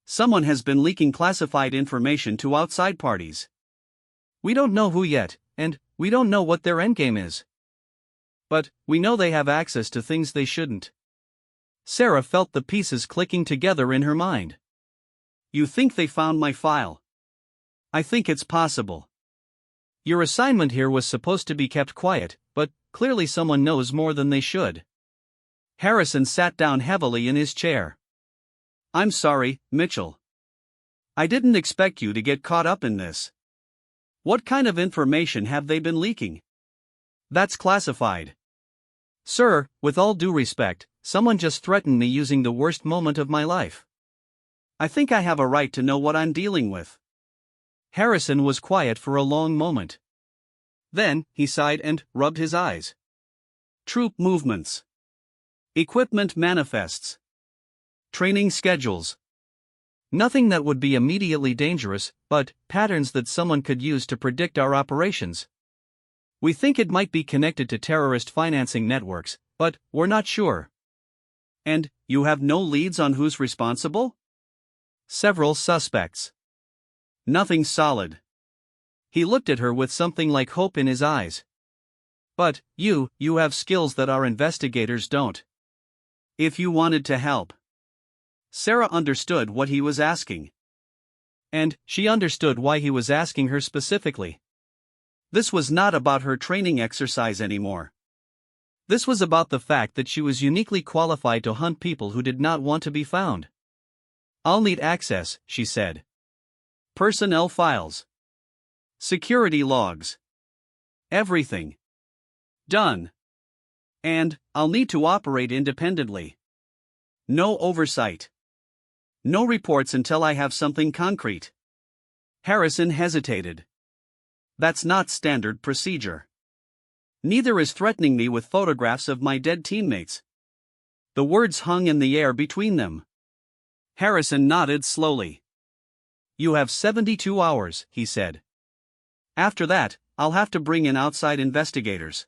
Someone has been leaking classified information to outside parties. We don't know who yet, and we don't know what their endgame is. But we know they have access to things they shouldn't." Sarah felt the pieces clicking together in her mind. "You think they found my file?" "I think it's possible. Your assignment here was supposed to be kept quiet, but clearly someone knows more than they should." Harrison sat down heavily in his chair. "I'm sorry, Mitchell. I didn't expect you to get caught up in this. What kind of information have they been leaking?" "That's classified. Sir, with all due respect, someone just threatened me using the worst moment of my life. I think I have a right to know what I'm dealing with." Harrison was quiet for a long moment. Then, he sighed and rubbed his eyes. "Troop movements. Equipment manifests. Training schedules. Nothing that would be immediately dangerous, but patterns that someone could use to predict our operations. We think it might be connected to terrorist financing networks, but we're not sure." "And you have no leads on who's responsible?" "Several suspects. Nothing solid." He looked at her with something like hope in his eyes. "But you have skills that our investigators don't. If you wanted to help." Sarah understood what he was asking. And she understood why he was asking her specifically. This was not about her training exercise anymore. This was about the fact that she was uniquely qualified to hunt people who did not want to be found. "I'll need access," she said. "Personnel files. Security logs. Everything. Done. And I'll need to operate independently. No oversight. No reports until I have something concrete." Harrison hesitated. "That's not standard procedure. Neither is threatening me with photographs of my dead teammates." The words hung in the air between them. Harrison nodded slowly. "You have 72 hours, he said. "After that, I'll have to bring in outside investigators.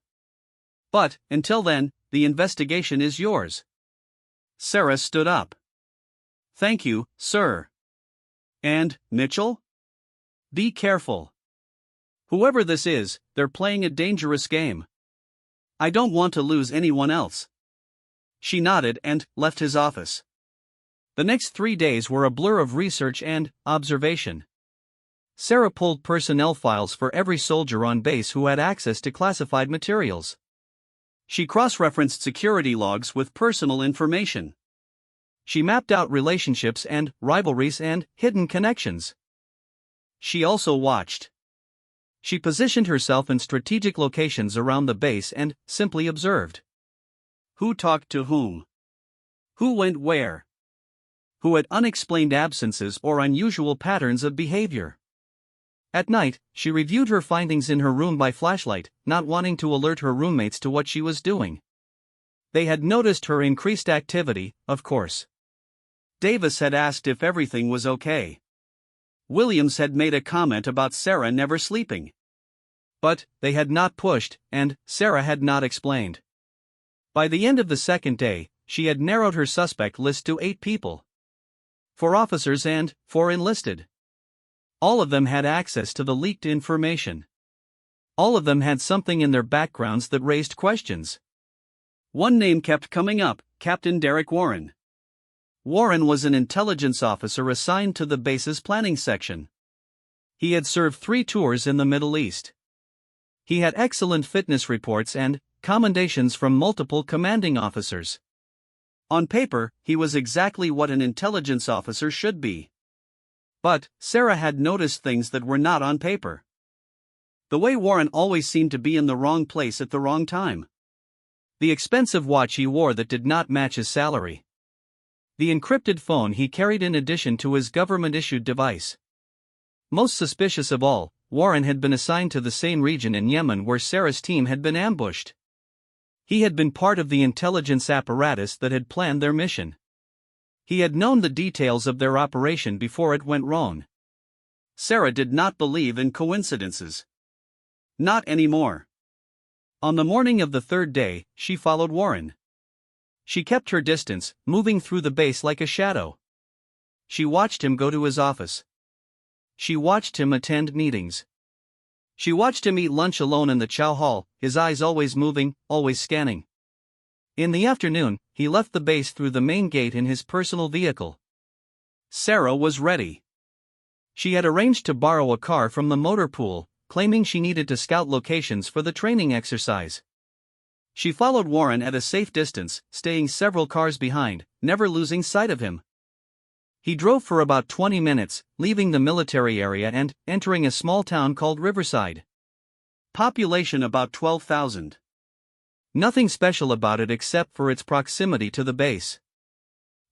But, until then, the investigation is yours." Sarah stood up. "Thank you, sir. And, Mitchell? Be careful. Whoever this is, they're playing a dangerous game." I don't want to lose anyone else." She nodded and left his office. The next 3 days were a blur of research and observation. Sarah pulled personnel files for every soldier on base who had access to classified materials. She cross-referenced security logs with personal information. She mapped out relationships and rivalries and hidden connections. She also watched. She positioned herself in strategic locations around the base and simply observed. Who talked to whom? Who went where? Who had unexplained absences or unusual patterns of behavior? At night, she reviewed her findings in her room by flashlight, not wanting to alert her roommates to what she was doing. They had noticed her increased activity, of course. Davis had asked if everything was okay. Williams had made a comment about Sarah never sleeping. But they had not pushed, and Sarah had not explained. By the end of the second day, she had narrowed her suspect list to 8 people. 4 officers and 4 enlisted. All of them had access to the leaked information. All of them had something in their backgrounds that raised questions. One name kept coming up: Captain Derek Warren. Warren was an intelligence officer assigned to the base's planning section. He had served 3 tours in the Middle East. He had excellent fitness reports and commendations from multiple commanding officers. On paper, he was exactly what an intelligence officer should be. But Sarah had noticed things that were not on paper. The way Warren always seemed to be in the wrong place at the wrong time. The expensive watch he wore that did not match his salary. The encrypted phone he carried in addition to his government-issued device. Most suspicious of all, Warren had been assigned to the same region in Yemen where Sarah's team had been ambushed. He had been part of the intelligence apparatus that had planned their mission. He had known the details of their operation before it went wrong. Sarah did not believe in coincidences. Not anymore. On the morning of the 3rd day, she followed Warren. She kept her distance, moving through the base like a shadow. She watched him go to his office. She watched him attend meetings. She watched him eat lunch alone in the chow hall, his eyes always moving, always scanning. In the afternoon, he left the base through the main gate in his personal vehicle. Sarah was ready. She had arranged to borrow a car from the motor pool, claiming she needed to scout locations for the training exercise. She followed Warren at a safe distance, staying several cars behind, never losing sight of him. He drove for about 20 minutes, leaving the military area and entering a small town called Riverside. Population about 12,000. Nothing special about it except for its proximity to the base.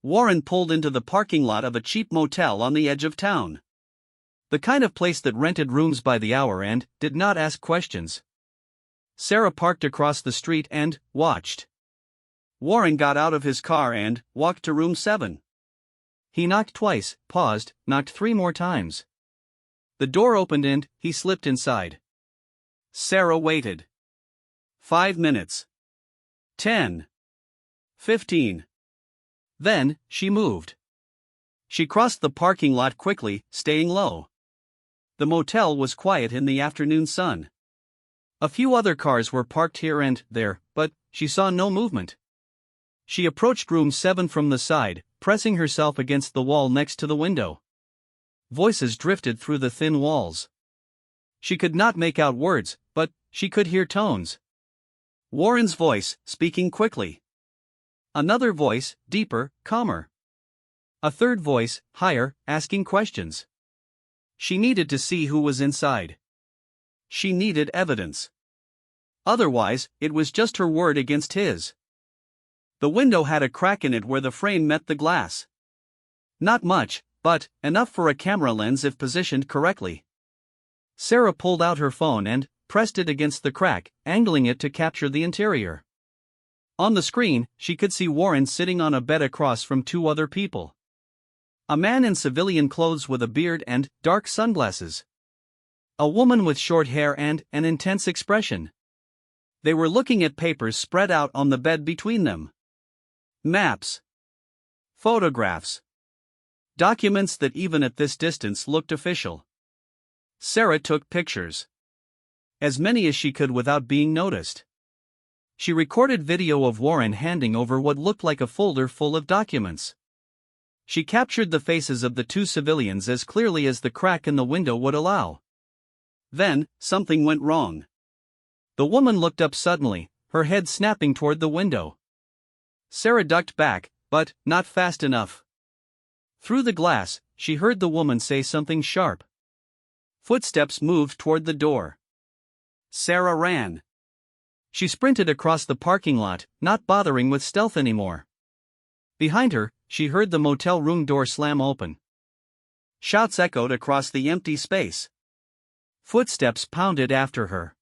Warren pulled into the parking lot of a cheap motel on the edge of town. The kind of place that rented rooms by the hour and did not ask questions. Sarah parked across the street and watched. Warren got out of his car and walked to room 7. He knocked twice, paused, knocked 3 more times. The door opened and he slipped inside. Sarah waited. 5 minutes. 10. 15. Then, she moved. She crossed the parking lot quickly, staying low. The motel was quiet in the afternoon sun. A few other cars were parked here and there, but she saw no movement. She approached room 7 from the side, pressing herself against the wall next to the window. Voices drifted through the thin walls. She could not make out words, but she could hear tones. Warren's voice, speaking quickly. Another voice, deeper, calmer. A third voice, higher, asking questions. She needed to see who was inside. She needed evidence. Otherwise, it was just her word against his. The window had a crack in it where the frame met the glass. Not much, but enough for a camera lens if positioned correctly. Sarah pulled out her phone and pressed it against the crack, angling it to capture the interior. On the screen, she could see Warren sitting on a bed across from 2 other people. A man in civilian clothes with a beard and dark sunglasses. A woman with short hair and an intense expression. They were looking at papers spread out on the bed between them. Maps. Photographs. Documents that even at this distance looked official. Sarah took pictures. As many as she could without being noticed. She recorded video of Warren handing over what looked like a folder full of documents. She captured the faces of the two civilians as clearly as the crack in the window would allow. Then, something went wrong. The woman looked up suddenly, her head snapping toward the window. Sarah ducked back, but not fast enough. Through the glass, she heard the woman say something sharp. Footsteps moved toward the door. Sarah ran. She sprinted across the parking lot, not bothering with stealth anymore. Behind her, she heard the motel room door slam open. Shouts echoed across the empty space. Footsteps pounded after her.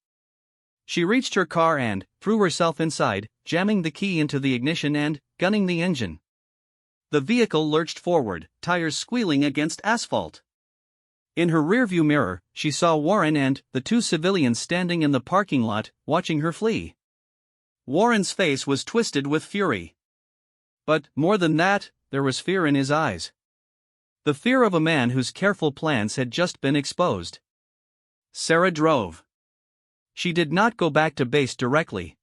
She reached her car and threw herself inside, jamming the key into the ignition and gunning the engine. The vehicle lurched forward, tires squealing against asphalt. In her rearview mirror, she saw Warren and the two civilians standing in the parking lot, watching her flee. Warren's face was twisted with fury. But, more than that, there was fear in his eyes. The fear of a man whose careful plans had just been exposed. Sarah drove. She did not go back to base directly.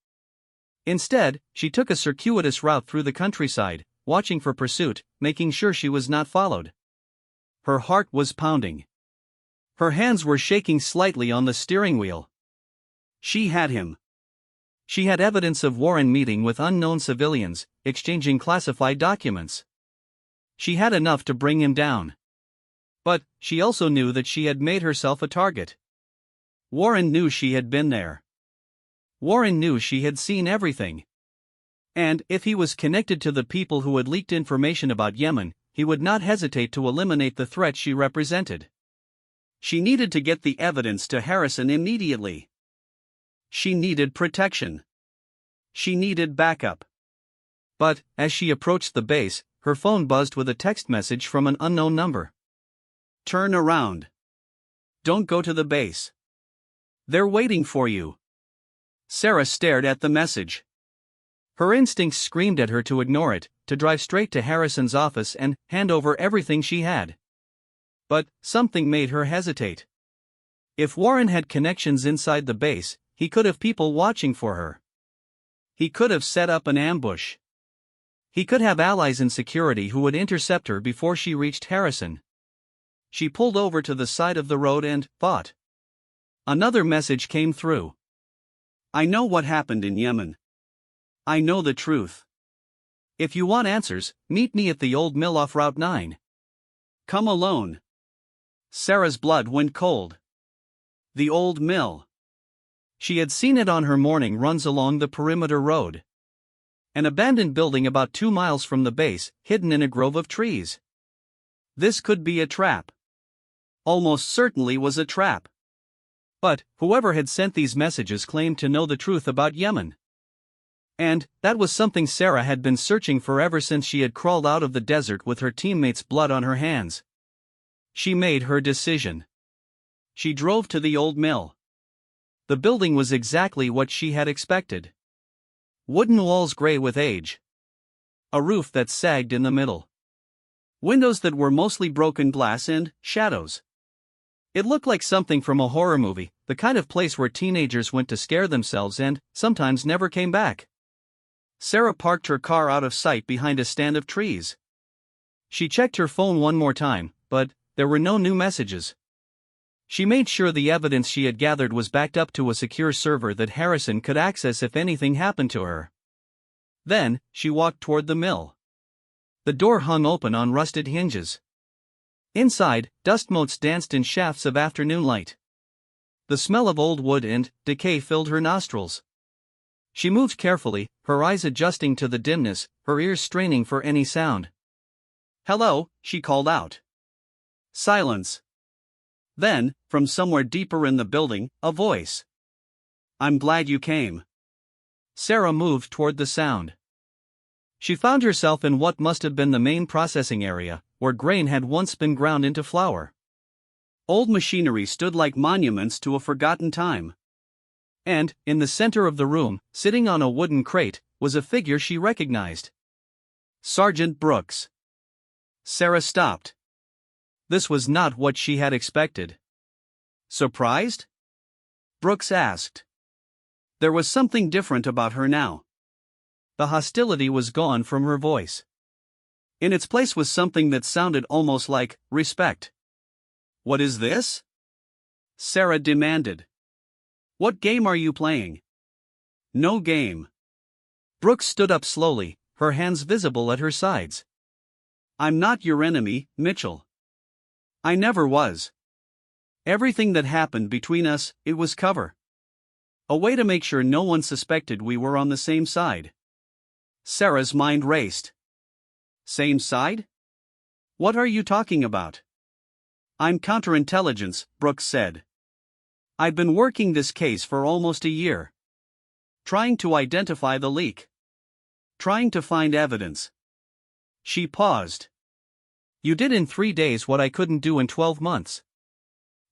Instead, she took a circuitous route through the countryside, watching for pursuit, making sure she was not followed. Her heart was pounding. Her hands were shaking slightly on the steering wheel. She had him. She had evidence of Warren meeting with unknown civilians, exchanging classified documents. She had enough to bring him down. But she also knew that she had made herself a target. Warren knew she had been there. Warren knew she had seen everything. And if he was connected to the people who had leaked information about Yemen, he would not hesitate to eliminate the threat she represented. She needed to get the evidence to Harrison immediately. She needed protection. She needed backup. But, as she approached the base, her phone buzzed with a text message from an unknown number. Turn around. Don't go to the base. They're waiting for you. Sarah stared at the message. Her instincts screamed at her to ignore it, to drive straight to Harrison's office and hand over everything she had. But something made her hesitate. If Warren had connections inside the base, he could have people watching for her. He could have set up an ambush. He could have allies in security who would intercept her before she reached Harrison. She pulled over to the side of the road and thought. Another message came through. I know what happened in Yemen. I know the truth. If you want answers, meet me at the old mill off Route 9. Come alone. Sarah's blood went cold. The old mill. She had seen it on her morning runs along the perimeter road. An abandoned building about 2 miles from the base, hidden in a grove of trees. This could be a trap. Almost certainly was a trap. But whoever had sent these messages claimed to know the truth about Yemen. And that was something Sarah had been searching for ever since she had crawled out of the desert with her teammates' blood on her hands. She made her decision. She drove to the old mill. The building was exactly what she had expected. Wooden walls gray with age. A roof that sagged in the middle. Windows that were mostly broken glass and shadows. It looked like something from a horror movie, the kind of place where teenagers went to scare themselves and sometimes never came back. Sarah parked her car out of sight behind a stand of trees. She checked her phone one more time, but there were no new messages. She made sure the evidence she had gathered was backed up to a secure server that Harrison could access if anything happened to her. Then, she walked toward the mill. The door hung open on rusted hinges. Inside, dust motes danced in shafts of afternoon light. The smell of old wood and decay filled her nostrils. She moved carefully, her eyes adjusting to the dimness, her ears straining for any sound. Hello, she called out. Silence. Then, from somewhere deeper in the building, a voice. I'm glad you came. Sarah moved toward the sound. She found herself in what must have been the main processing area, where grain had once been ground into flour. Old machinery stood like monuments to a forgotten time. And, in the center of the room, sitting on a wooden crate, was a figure she recognized. Sergeant Brooks. Sarah stopped. This was not what she had expected. Surprised? Brooks asked. There was something different about her now. The hostility was gone from her voice. In its place was something that sounded almost like respect. "What is this?" Sarah demanded. "What game are you playing?" "No game." Brooks stood up slowly, her hands visible at her sides. "I'm not your enemy, Mitchell. I never was. Everything that happened between us, it was cover. A way to make sure no one suspected we were on the same side." Sarah's mind raced. "Same side? What are you talking about?" "I'm counterintelligence," Brooks said. "I've been working this case for almost a year. Trying to identify the leak. Trying to find evidence." She paused. "You did in 3 days what I couldn't do in 12 months.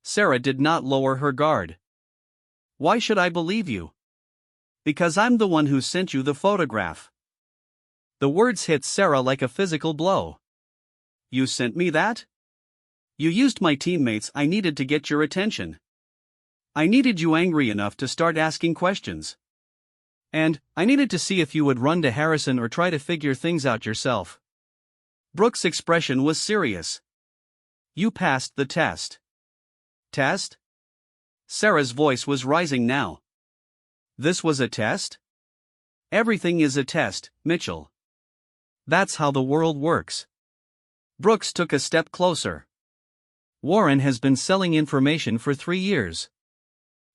Sarah did not lower her guard. "Why should I believe you?" "Because I'm the one who sent you the photograph." The words hit Sarah like a physical blow. "You sent me that? You used my teammates. I needed to get your attention. I needed you angry enough to start asking questions. And I needed to see if you would run to Harrison or try to figure things out yourself." Brooks' expression was serious. "You passed the test." "Test?" Sarah's voice was rising now. "This was a test?" "Everything is a test, Mitchell. That's how the world works." Brooks took a step closer. "Warren has been selling information for 3 years.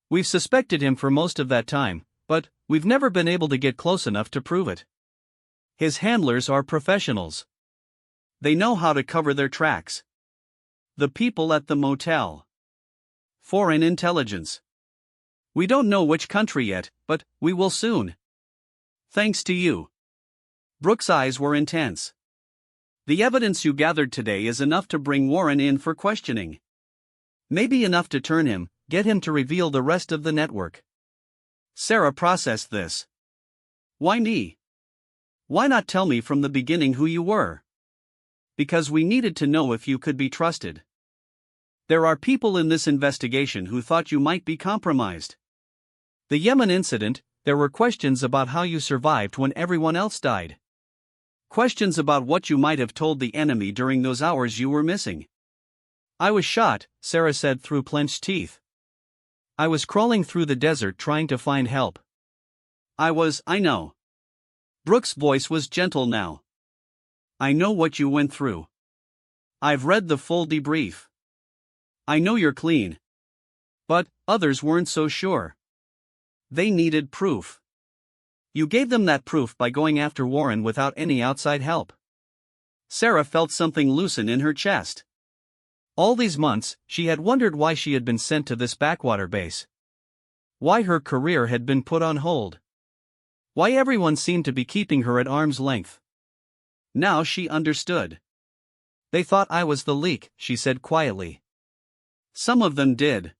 We've suspected him for most of that time, but we've never been able to get close enough to prove it. His handlers are professionals. They know how to cover their tracks. The people at the motel. Foreign intelligence. We don't know which country yet, but we will soon. Thanks to you." Brooks' eyes were intense. "The evidence you gathered today is enough to bring Warren in for questioning. Maybe enough to turn him, get him to reveal the rest of the network." Sarah processed this. "Why me? Why not tell me from the beginning who you were?" "Because we needed to know if you could be trusted. There are people in this investigation who thought you might be compromised. The Yemen incident, there were questions about how you survived when everyone else died. Questions about what you might have told the enemy during those hours you were missing." "I was shot," Sarah said through clenched teeth. "I was crawling through the desert trying to find help." I know." Brooks' voice was gentle now. "I know what you went through. I've read the full debrief. I know you're clean. But others weren't so sure. They needed proof. You gave them that proof by going after Warren without any outside help." Sarah felt something loosen in her chest. All these months, she had wondered why she had been sent to this backwater base. Why her career had been put on hold. Why everyone seemed to be keeping her at arm's length. Now she understood. "They thought I was the leak," she said quietly. "Some of them did.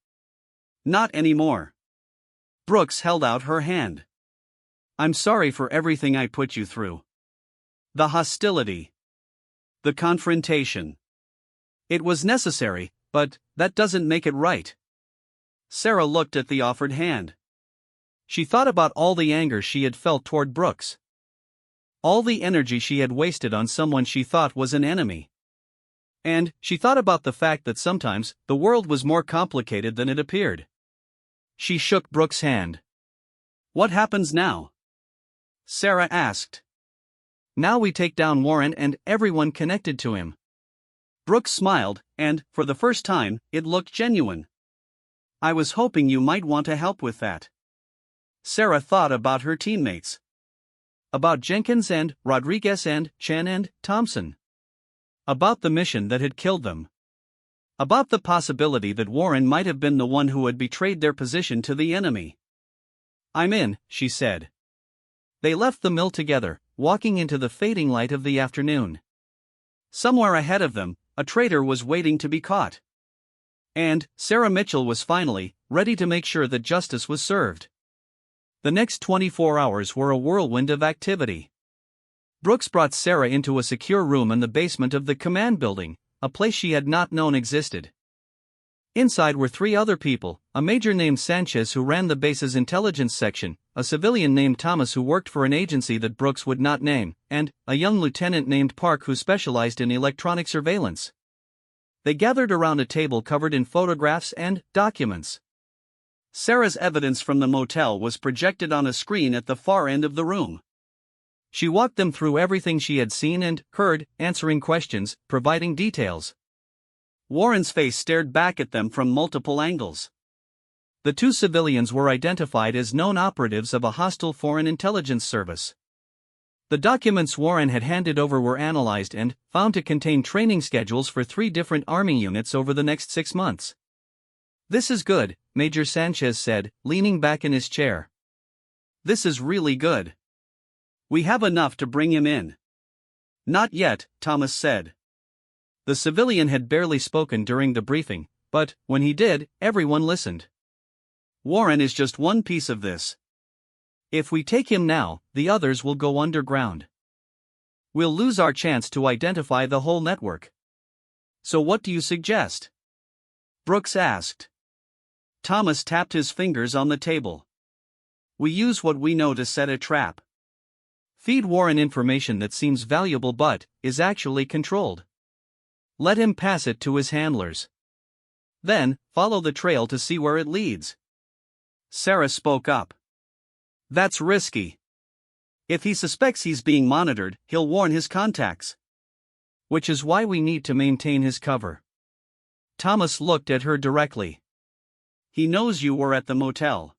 Not anymore." Brooks held out her hand. "I'm sorry for everything I put you through. The hostility. The confrontation. It was necessary, but that doesn't make it right." Sarah looked at the offered hand. She thought about all the anger she had felt toward Brooks. All the energy she had wasted on someone she thought was an enemy. And she thought about the fact that sometimes the world was more complicated than it appeared. She shook Brooks' hand. "What happens now?" Sarah asked. "Now we take down Warren and everyone connected to him." Brooks smiled, and, for the first time, it looked genuine. "I was hoping you might want to help with that." Sarah thought about her teammates. About Jenkins and Rodriguez and Chen and Thompson. About the mission that had killed them. About the possibility that Warren might have been the one who had betrayed their position to the enemy. "I'm in," she said. They left the mill together, walking into the fading light of the afternoon. Somewhere ahead of them, a traitor was waiting to be caught. And Sarah Mitchell was finally ready to make sure that justice was served. The next 24 hours were a whirlwind of activity. Brooks brought Sarah into a secure room in the basement of the command building, a place she had not known existed. Inside were three other people: a major named Sanchez who ran the base's intelligence section, a civilian named Thomas who worked for an agency that Brooks would not name, and a young lieutenant named Park who specialized in electronic surveillance. They gathered around a table covered in photographs and documents. Sarah's evidence from the motel was projected on a screen at the far end of the room. She walked them through everything she had seen and heard, answering questions, providing details. Warren's face stared back at them from multiple angles. The two civilians were identified as known operatives of a hostile foreign intelligence service. The documents Warren had handed over were analyzed and found to contain training schedules for 3 different Army units over the next 6 months. "This is good," Major Sanchez said, leaning back in his chair. "This is really good. We have enough to bring him in." "Not yet," Thomas said. The civilian had barely spoken during the briefing, but when he did, everyone listened. "Warren is just one piece of this. If we take him now, the others will go underground. We'll lose our chance to identify the whole network." "So what do you suggest?" Brooks asked. Thomas tapped his fingers on the table. "We use what we know to set a trap. Feed Warren information that seems valuable but is actually controlled. Let him pass it to his handlers. Then, follow the trail to see where it leads." Sarah spoke up. "That's risky. If he suspects he's being monitored, he'll warn his contacts." "Which is why we need to maintain his cover." Thomas looked at her directly. "He knows you were at the motel.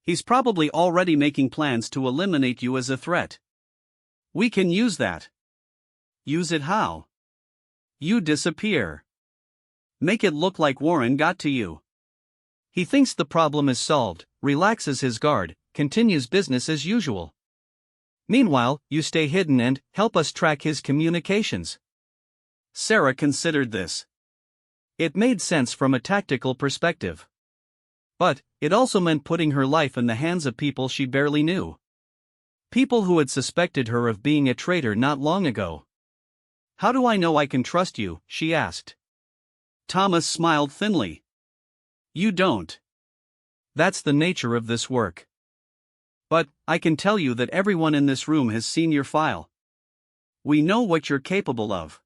He's probably already making plans to eliminate you as a threat. We can use that." "Use it how?" "You disappear. Make it look like Warren got to you. He thinks the problem is solved, relaxes his guard, continues business as usual. Meanwhile, you stay hidden and help us track his communications." Sarah considered this. It made sense from a tactical perspective. But it also meant putting her life in the hands of people she barely knew. People who had suspected her of being a traitor not long ago. "How do I know I can trust you?" she asked. Thomas smiled thinly. "You don't. That's the nature of this work. But I can tell you that everyone in this room has seen your file. We know what you're capable of.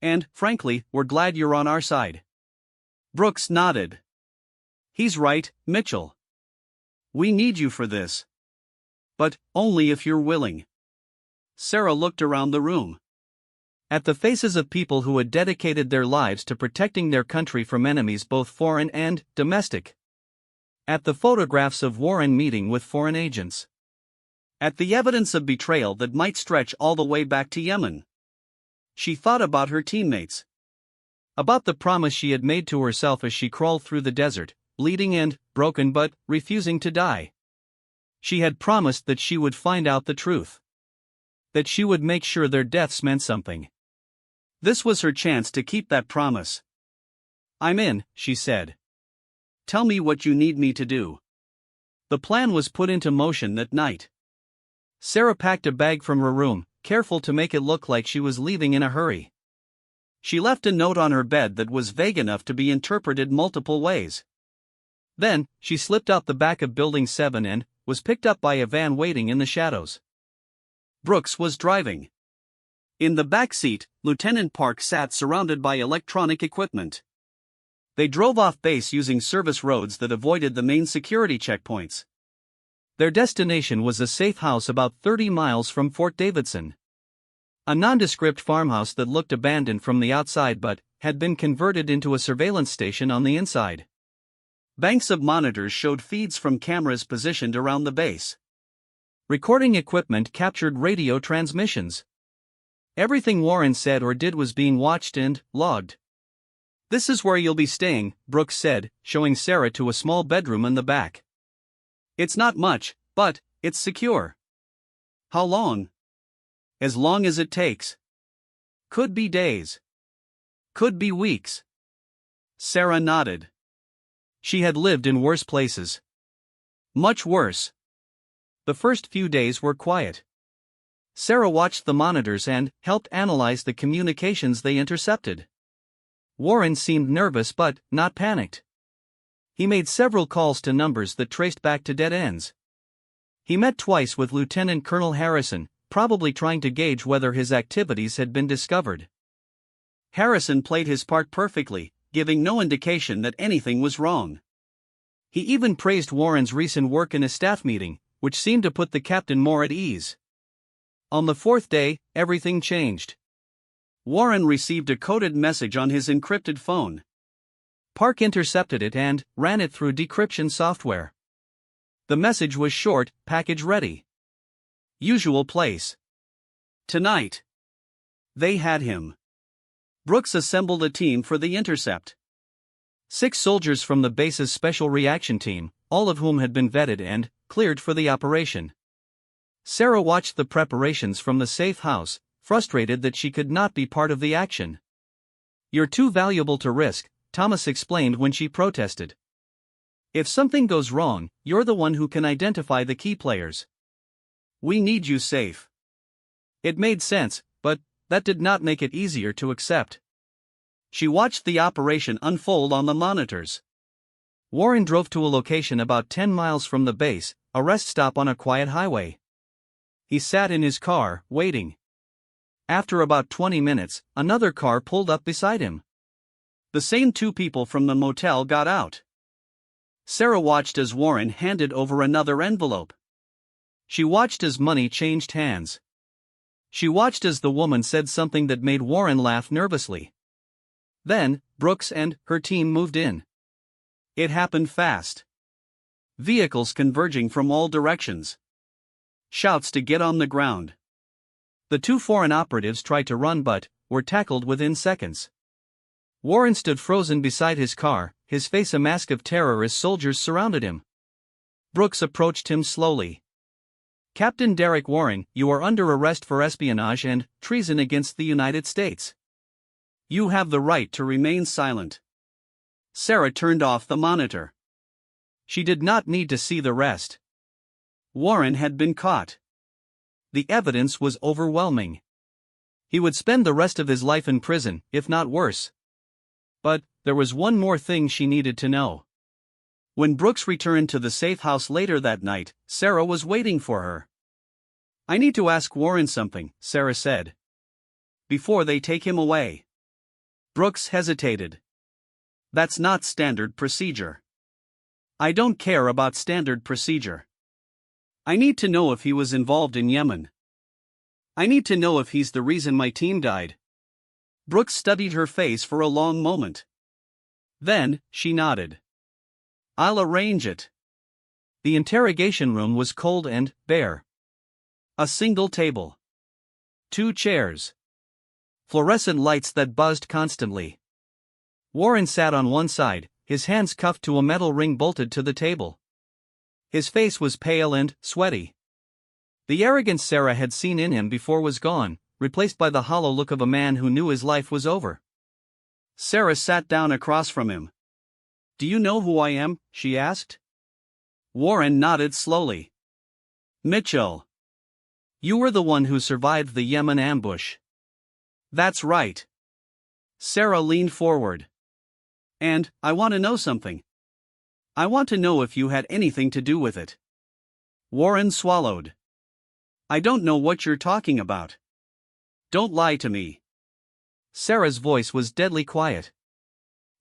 And, frankly, we're glad you're on our side." Brooks nodded. "He's right, Mitchell. We need you for this. But only if you're willing." Sarah looked around the room. At the faces of people who had dedicated their lives to protecting their country from enemies both foreign and domestic. At the photographs of Warren meeting with foreign agents. At the evidence of betrayal that might stretch all the way back to Yemen. She thought about her teammates. About the promise she had made to herself as she crawled through the desert, bleeding and broken but refusing to die. She had promised that she would find out the truth. That she would make sure their deaths meant something. This was her chance to keep that promise. "I'm in," she said. "Tell me what you need me to do." The plan was put into motion that night. Sarah packed a bag from her room, careful to make it look like she was leaving in a hurry. She left a note on her bed that was vague enough to be interpreted multiple ways. Then, she slipped out the back of Building 7 and was picked up by a van waiting in the shadows. Brooks was driving. In the back seat, Lieutenant Park sat surrounded by electronic equipment. They drove off base using service roads that avoided the main security checkpoints. Their destination was a safe house about 30 miles from Fort Davidson. A nondescript farmhouse that looked abandoned from the outside but had been converted into a surveillance station on the inside. Banks of monitors showed feeds from cameras positioned around the base. Recording equipment captured radio transmissions. Everything Warren said or did was being watched and logged. "This is where you'll be staying," Brooks said, showing Sarah to a small bedroom in the back. "It's not much, but it's secure." "How long?" "As long as it takes. Could be days. Could be weeks." Sarah nodded. She had lived in worse places. Much worse. The first few days were quiet. Sarah watched the monitors and helped analyze the communications they intercepted. Warren seemed nervous but not panicked. He made several calls to numbers that traced back to dead ends. He met twice with Lieutenant Colonel Harrison, probably trying to gauge whether his activities had been discovered. Harrison played his part perfectly, giving no indication that anything was wrong. He even praised Warren's recent work in a staff meeting, which seemed to put the captain more at ease. On the fourth day, everything changed. Warren received a coded message on his encrypted phone. Park intercepted it and ran it through decryption software. The message was short: package ready. Usual place. Tonight. They had him. Brooks assembled a team for the intercept. 6 soldiers from the base's special reaction team, all of whom had been vetted and cleared for the operation. Sarah watched the preparations from the safe house, frustrated that she could not be part of the action. "You're too valuable to risk," Thomas explained when she protested. "If something goes wrong, you're the one who can identify the key players. We need you safe." It made sense, but that did not make it easier to accept. She watched the operation unfold on the monitors. Warren drove to a location about 10 miles from the base, a rest stop on a quiet highway. He sat in his car, waiting. After about 20 minutes, another car pulled up beside him. The same 2 people from the motel got out. Sarah watched as Warren handed over another envelope. She watched as money changed hands. She watched as the woman said something that made Warren laugh nervously. Then, Brooks and her team moved in. It happened fast. Vehicles converging from all directions. Shouts to get on the ground. The 2 foreign operatives tried to run but were tackled within seconds. Warren stood frozen beside his car, his face a mask of terror as soldiers surrounded him. Brooks approached him slowly. "Captain Derek Warren, you are under arrest for espionage and treason against the United States. You have the right to remain silent." Sarah turned off the monitor. She did not need to see the rest. Warren had been caught. The evidence was overwhelming. He would spend the rest of his life in prison, if not worse. But there was one more thing she needed to know. When Brooks returned to the safe house later that night, Sarah was waiting for her. "I need to ask Warren something," Sarah said. "Before they take him away." Brooks hesitated. "That's not standard procedure." "I don't care about standard procedure. I need to know if he was involved in Yemen. I need to know if he's the reason my team died." Brooks studied her face for a long moment. Then, she nodded. "I'll arrange it." The interrogation room was cold and bare. A single table. 2 chairs. Fluorescent lights that buzzed constantly. Warren sat on one side, his hands cuffed to a metal ring bolted to the table. His face was pale and sweaty. The arrogance Sarah had seen in him before was gone, replaced by the hollow look of a man who knew his life was over. Sarah sat down across from him. "Do you know who I am?" she asked. Warren nodded slowly. "Mitchell. You were the one who survived the Yemen ambush." "That's right." Sarah leaned forward. "And I want to know something. I want to know if you had anything to do with it." Warren swallowed. "I don't know what you're talking about. Don't lie to me." Sarah's voice was deadly quiet.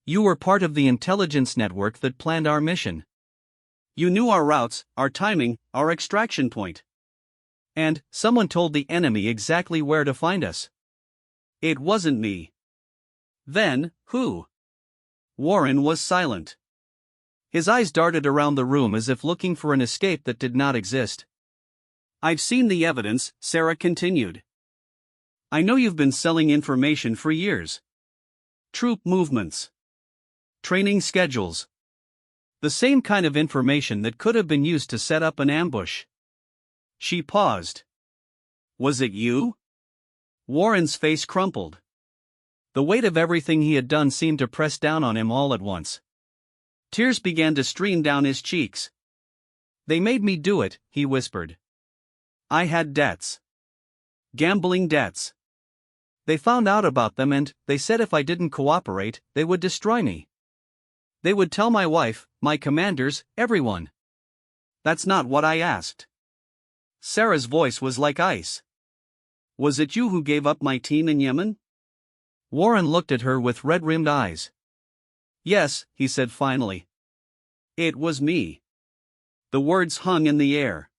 "You were part of the intelligence network that planned our mission. You knew our routes, our timing, our extraction point. And someone told the enemy exactly where to find us." "It wasn't me." "Then, who?" Warren was silent. His eyes darted around the room as if looking for an escape that did not exist. "I've seen the evidence," Sarah continued. "I know you've been selling information for years. Troop movements. Training schedules. The same kind of information that could have been used to set up an ambush." She paused. "Was it you?" Warren's face crumpled. The weight of everything he had done seemed to press down on him all at once. Tears began to stream down his cheeks. "They made me do it," he whispered. "I had debts. Gambling debts. They found out about them and they said if I didn't cooperate, they would destroy me. They would tell my wife, my commanders, everyone. That's not what I asked. Sarah's voice was like ice. Was it you who gave up my team in Yemen? Warren looked at her with red-rimmed eyes. Yes, he said finally. It was me. The words hung in the air.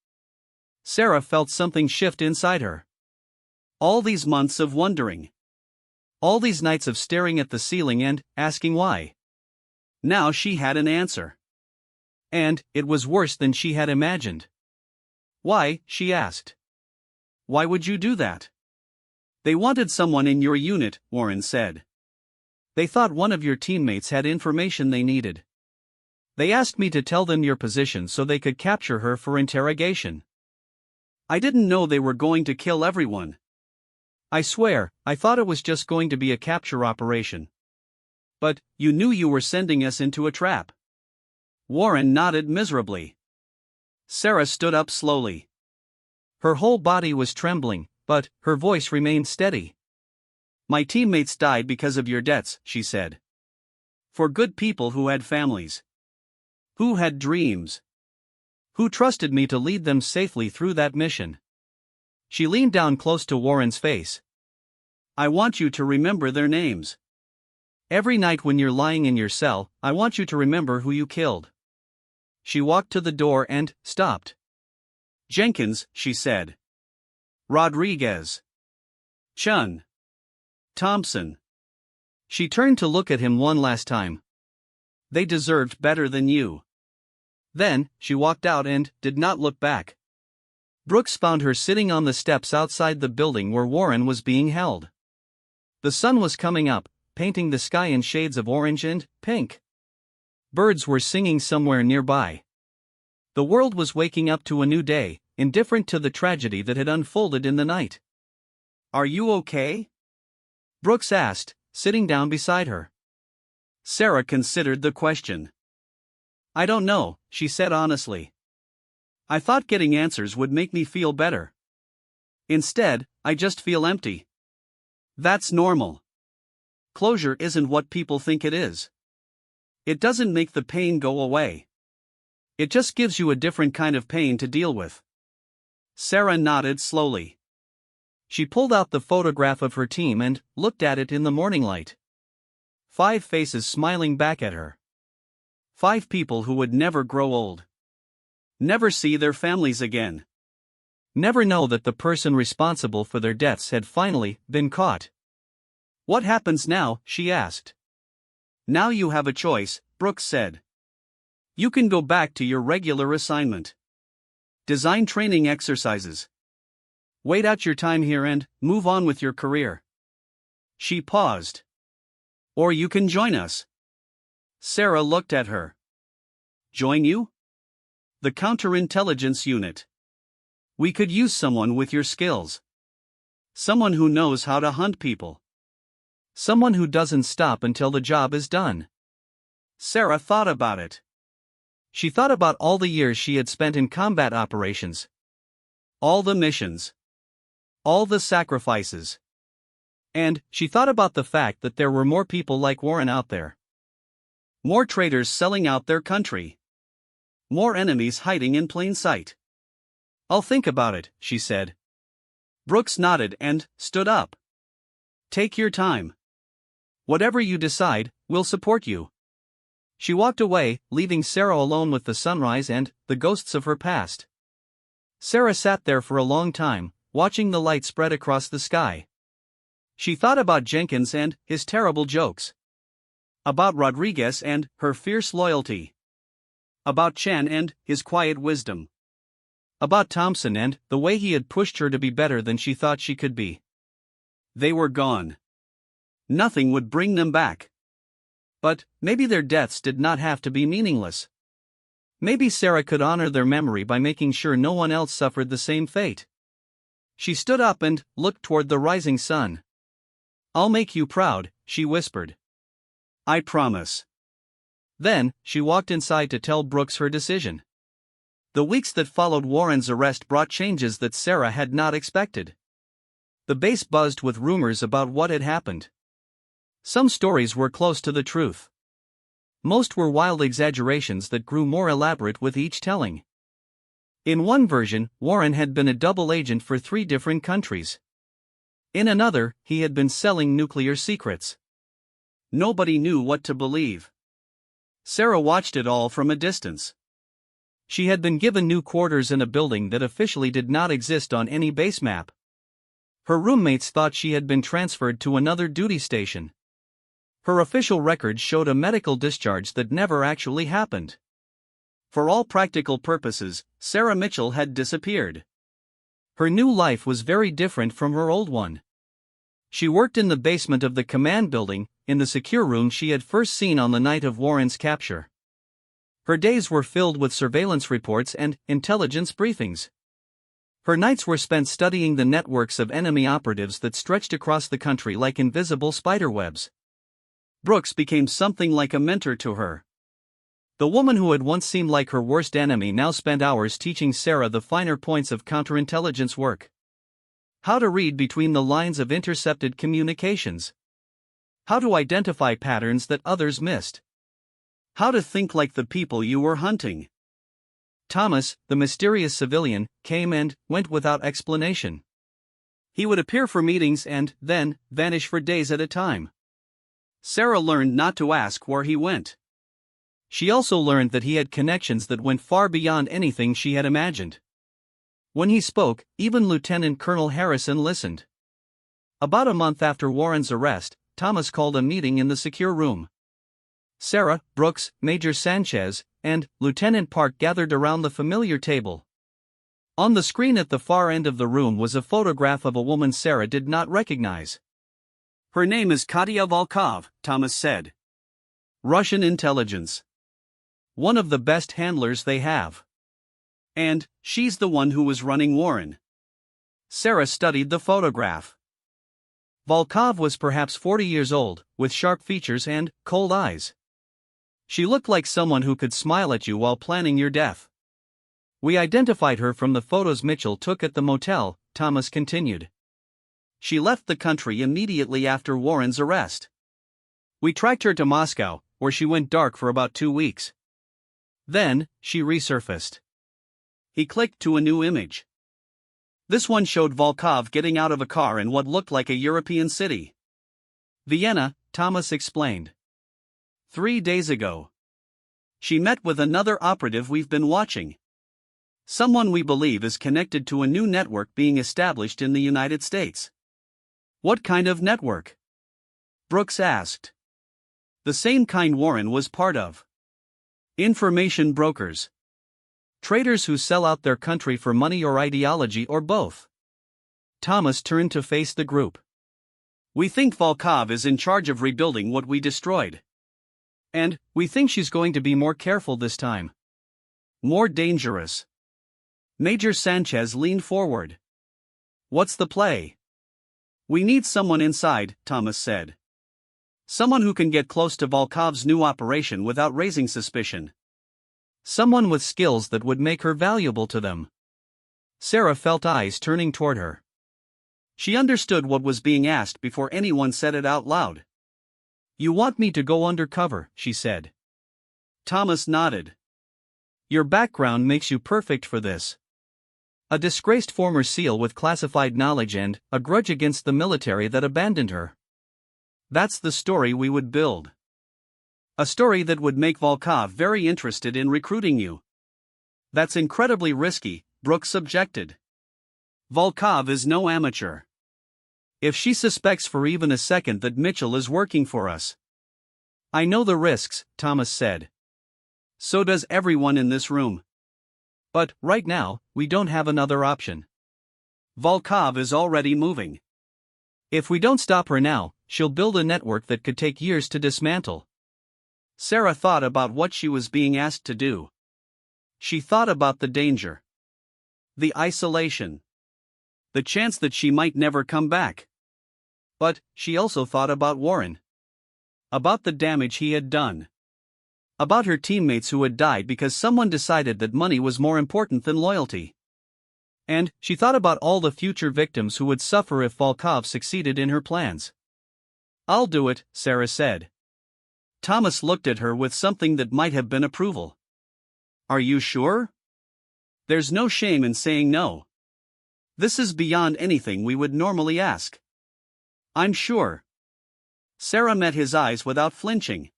Sarah felt something shift inside her. All these months of wondering. All these nights of staring at the ceiling and asking why. Now she had an answer. And it was worse than she had imagined. Why, she asked. Why would you do that? They wanted someone in your unit, Warren said. They thought one of your teammates had information they needed. They asked me to tell them your position so they could capture her for interrogation. I didn't know they were going to kill everyone. I swear, I thought it was just going to be a capture operation. But, you knew you were sending us into a trap. Warren nodded miserably. Sarah stood up slowly. Her whole body was trembling, but her voice remained steady. My teammates died because of your debts, she said. For good people who had families. Who had dreams. Who trusted me to lead them safely through that mission. She leaned down close to Warren's face. I want you to remember their names. Every night when you're lying in your cell, I want you to remember who you killed. She walked to the door and stopped. Jenkins, she said. Rodriguez. Chun. Thompson. She turned to look at him one last time. They deserved better than you. Then, she walked out and did not look back. Brooks found her sitting on the steps outside the building where Warren was being held. The sun was coming up, painting the sky in shades of orange and pink. Birds were singing somewhere nearby. The world was waking up to a new day, indifferent to the tragedy that had unfolded in the night. Are you okay? Brooks asked, sitting down beside her. Sarah considered the question. I don't know, she said honestly. I thought getting answers would make me feel better. Instead, I just feel empty. That's normal. Closure isn't what people think it is. It doesn't make the pain go away. It just gives you a different kind of pain to deal with. Sarah nodded slowly. She pulled out the photograph of her team and looked at it in the morning light. 5 faces smiling back at her. 5 people who would never grow old. Never see their families again. Never know that the person responsible for their deaths had finally been caught. What happens now? She asked. Now you have a choice, Brooks said. You can go back to your regular assignment. Design training exercises. Wait out your time here and move on with your career. She paused. Or you can join us. Sarah looked at her. Join you? The counterintelligence unit. We could use someone with your skills. Someone who knows how to hunt people. Someone who doesn't stop until the job is done. Sarah thought about it. She thought about all the years she had spent in combat operations. All the missions. All the sacrifices. And she thought about the fact that there were more people like Warren out there. More traitors selling out their country. More enemies hiding in plain sight. I'll think about it, she said. Brooks nodded and stood up. Take your time. Whatever you decide, we'll support you. She walked away, leaving Sarah alone with the sunrise and the ghosts of her past. Sarah sat there for a long time, watching the light spread across the sky. She thought about Jenkins and his terrible jokes. About Rodriguez and her fierce loyalty. About Chen and his quiet wisdom. About Thompson and the way he had pushed her to be better than she thought she could be. They were gone. Nothing would bring them back. But maybe their deaths did not have to be meaningless. Maybe Sarah could honor their memory by making sure no one else suffered the same fate. She stood up and looked toward the rising sun. I'll make you proud, she whispered. I promise. Then, she walked inside to tell Brooks her decision. The weeks that followed Warren's arrest brought changes that Sarah had not expected. The base buzzed with rumors about what had happened. Some stories were close to the truth. Most were wild exaggerations that grew more elaborate with each telling. In one version, Warren had been a double agent for 3 different countries. In another, he had been selling nuclear secrets. Nobody knew what to believe. Sarah watched it all from a distance. She had been given new quarters in a building that officially did not exist on any base map. Her roommates thought she had been transferred to another duty station. Her official records showed a medical discharge that never actually happened. For all practical purposes, Sarah Mitchell had disappeared. Her new life was very different from her old one. She worked in the basement of the command building, in the secure room she had first seen on the night of Warren's capture. Her days were filled with surveillance reports and intelligence briefings. Her nights were spent studying the networks of enemy operatives that stretched across the country like invisible spiderwebs. Brooks became something like a mentor to her. The woman who had once seemed like her worst enemy now spent hours teaching Sarah the finer points of counterintelligence work. How to read between the lines of intercepted communications. How to identify patterns that others missed. How to think like the people you were hunting. Thomas, the mysterious civilian, came and went without explanation. He would appear for meetings and, then, vanish for days at a time. Sarah learned not to ask where he went. She also learned that he had connections that went far beyond anything she had imagined. When he spoke, even Lieutenant Colonel Harrison listened. About a month after Warren's arrest, Thomas called a meeting in the secure room. Sarah, Brooks, Major Sanchez, and Lieutenant Park gathered around the familiar table. On the screen at the far end of the room was a photograph of a woman Sarah did not recognize. "Her name is Katya Volkov," Thomas said. "Russian intelligence. One of the best handlers they have. And she's the one who was running Warren." Sarah studied the photograph. Volkov was perhaps 40 years old, with sharp features and cold eyes. She looked like someone who could smile at you while planning your death. "We identified her from the photos Mitchell took at the motel," Thomas continued. "She left the country immediately after Warren's arrest. We tracked her to Moscow, where she went dark for about 2 weeks. Then, she resurfaced." He clicked to a new image. This one showed Volkov getting out of a car in what looked like a European city. "Vienna," Thomas explained. 3 days ago. She met with another operative we've been watching. Someone we believe is connected to a new network being established in the United States." "What kind of network?" Brooks asked. "The same kind Warren was part of. Information brokers. Traders who sell out their country for money or ideology or both." Thomas turned to face the group. "We think Volkov is in charge of rebuilding what we destroyed. And we think she's going to be more careful this time. More dangerous." Major Sanchez leaned forward. "What's the play?" "We need someone inside," Thomas said. "Someone who can get close to Volkov's new operation without raising suspicion. Someone with skills that would make her valuable to them." Sarah felt eyes turning toward her. She understood what was being asked before anyone said it out loud. "You want me to go undercover," she said. Thomas nodded. "Your background makes you perfect for this. A disgraced former SEAL with classified knowledge and a grudge against the military that abandoned her. That's the story we would build. A story that would make Volkov very interested in recruiting you." "That's incredibly risky," Brooks objected. "Volkov is no amateur. If she suspects for even a second that Mitchell is working for us." "I know the risks," Thomas said. "So does everyone in this room. But, right now, we don't have another option. Volkov is already moving. If we don't stop her now, she'll build a network that could take years to dismantle." Sarah thought about what she was being asked to do. She thought about the danger. The isolation. The chance that she might never come back. But, she also thought about Warren. About the damage he had done. About her teammates who had died because someone decided that money was more important than loyalty. And she thought about all the future victims who would suffer if Volkov succeeded in her plans. "I'll do it," Sarah said. Thomas looked at her with something that might have been approval. "Are you sure? There's no shame in saying no. This is beyond anything we would normally ask." "I'm sure." Sarah met his eyes without flinching.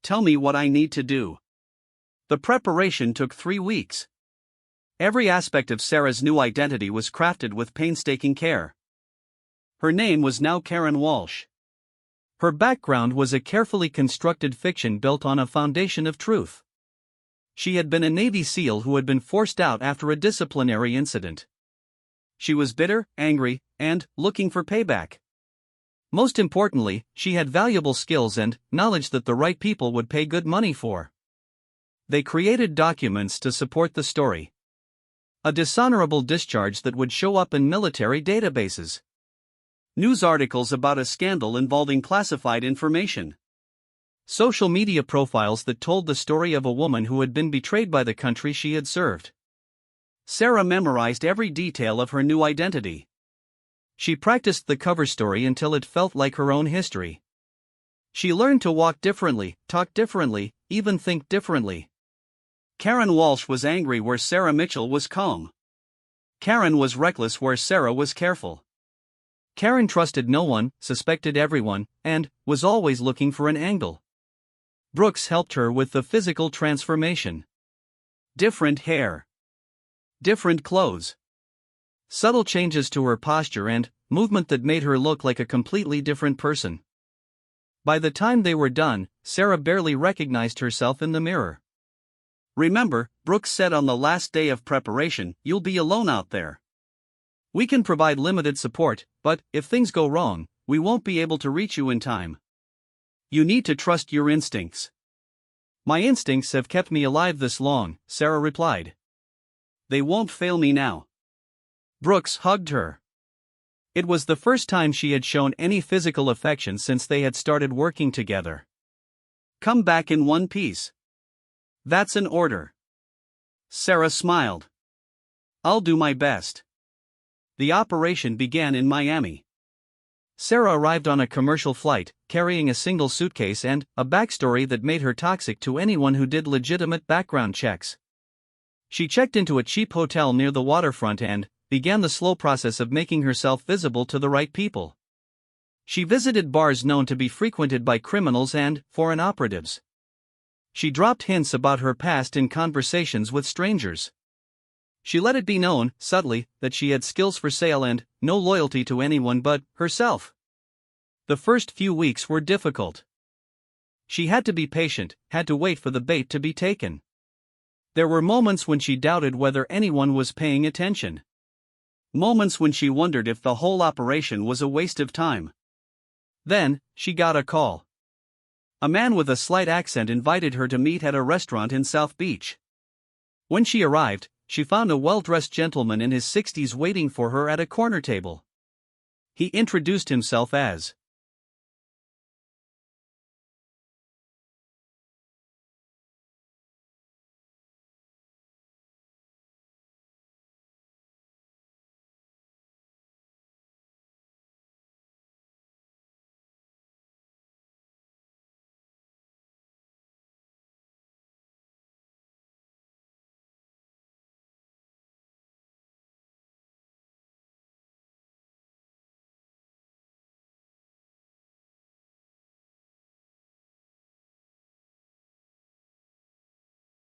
"Tell me what I need to do." The preparation took 3 weeks. Every aspect of Sarah's new identity was crafted with painstaking care. Her name was now Karen Walsh. Her background was a carefully constructed fiction built on a foundation of truth. She had been a Navy SEAL who had been forced out after a disciplinary incident. She was bitter, angry, and looking for payback. Most importantly, she had valuable skills and knowledge that the right people would pay good money for. They created documents to support the story. A dishonorable discharge that would show up in military databases. News articles about a scandal involving classified information. Social media profiles that told the story of a woman who had been betrayed by the country she had served. Sarah memorized every detail of her new identity. She practiced the cover story until it felt like her own history. She learned to walk differently, talk differently, even think differently. Karen Walsh was angry where Sarah Mitchell was calm. Karen was reckless where Sarah was careful. Karen trusted no one, suspected everyone, and was always looking for an angle. Brooks helped her with the physical transformation. Different hair. Different clothes. Subtle changes to her posture and movement that made her look like a completely different person. By the time they were done, Sarah barely recognized herself in the mirror. "Remember," Brooks said on the last day of preparation, "you'll be alone out there. We can provide limited support, but if things go wrong, we won't be able to reach you in time. You need to trust your instincts." "My instincts have kept me alive this long," Sarah replied. "They won't fail me now." Brooks hugged her. It was the first time she had shown any physical affection since they had started working together. "Come back in one piece." "That's an order." Sarah smiled. "I'll do my best." The operation began in Miami. Sarah arrived on a commercial flight, carrying a single suitcase and a backstory that made her toxic to anyone who did legitimate background checks. She checked into a cheap hotel near the waterfront and began the slow process of making herself visible to the right people. She visited bars known to be frequented by criminals and foreign operatives. She dropped hints about her past in conversations with strangers. She let it be known, subtly, that she had skills for sale and no loyalty to anyone but herself. The first few weeks were difficult. She had to be patient, had to wait for the bait to be taken. There were moments when she doubted whether anyone was paying attention. Moments when she wondered if the whole operation was a waste of time. Then, she got a call. A man with a slight accent invited her to meet at a restaurant in South Beach. When she arrived, she found a well-dressed gentleman in his 60s waiting for her at a corner table. He introduced himself as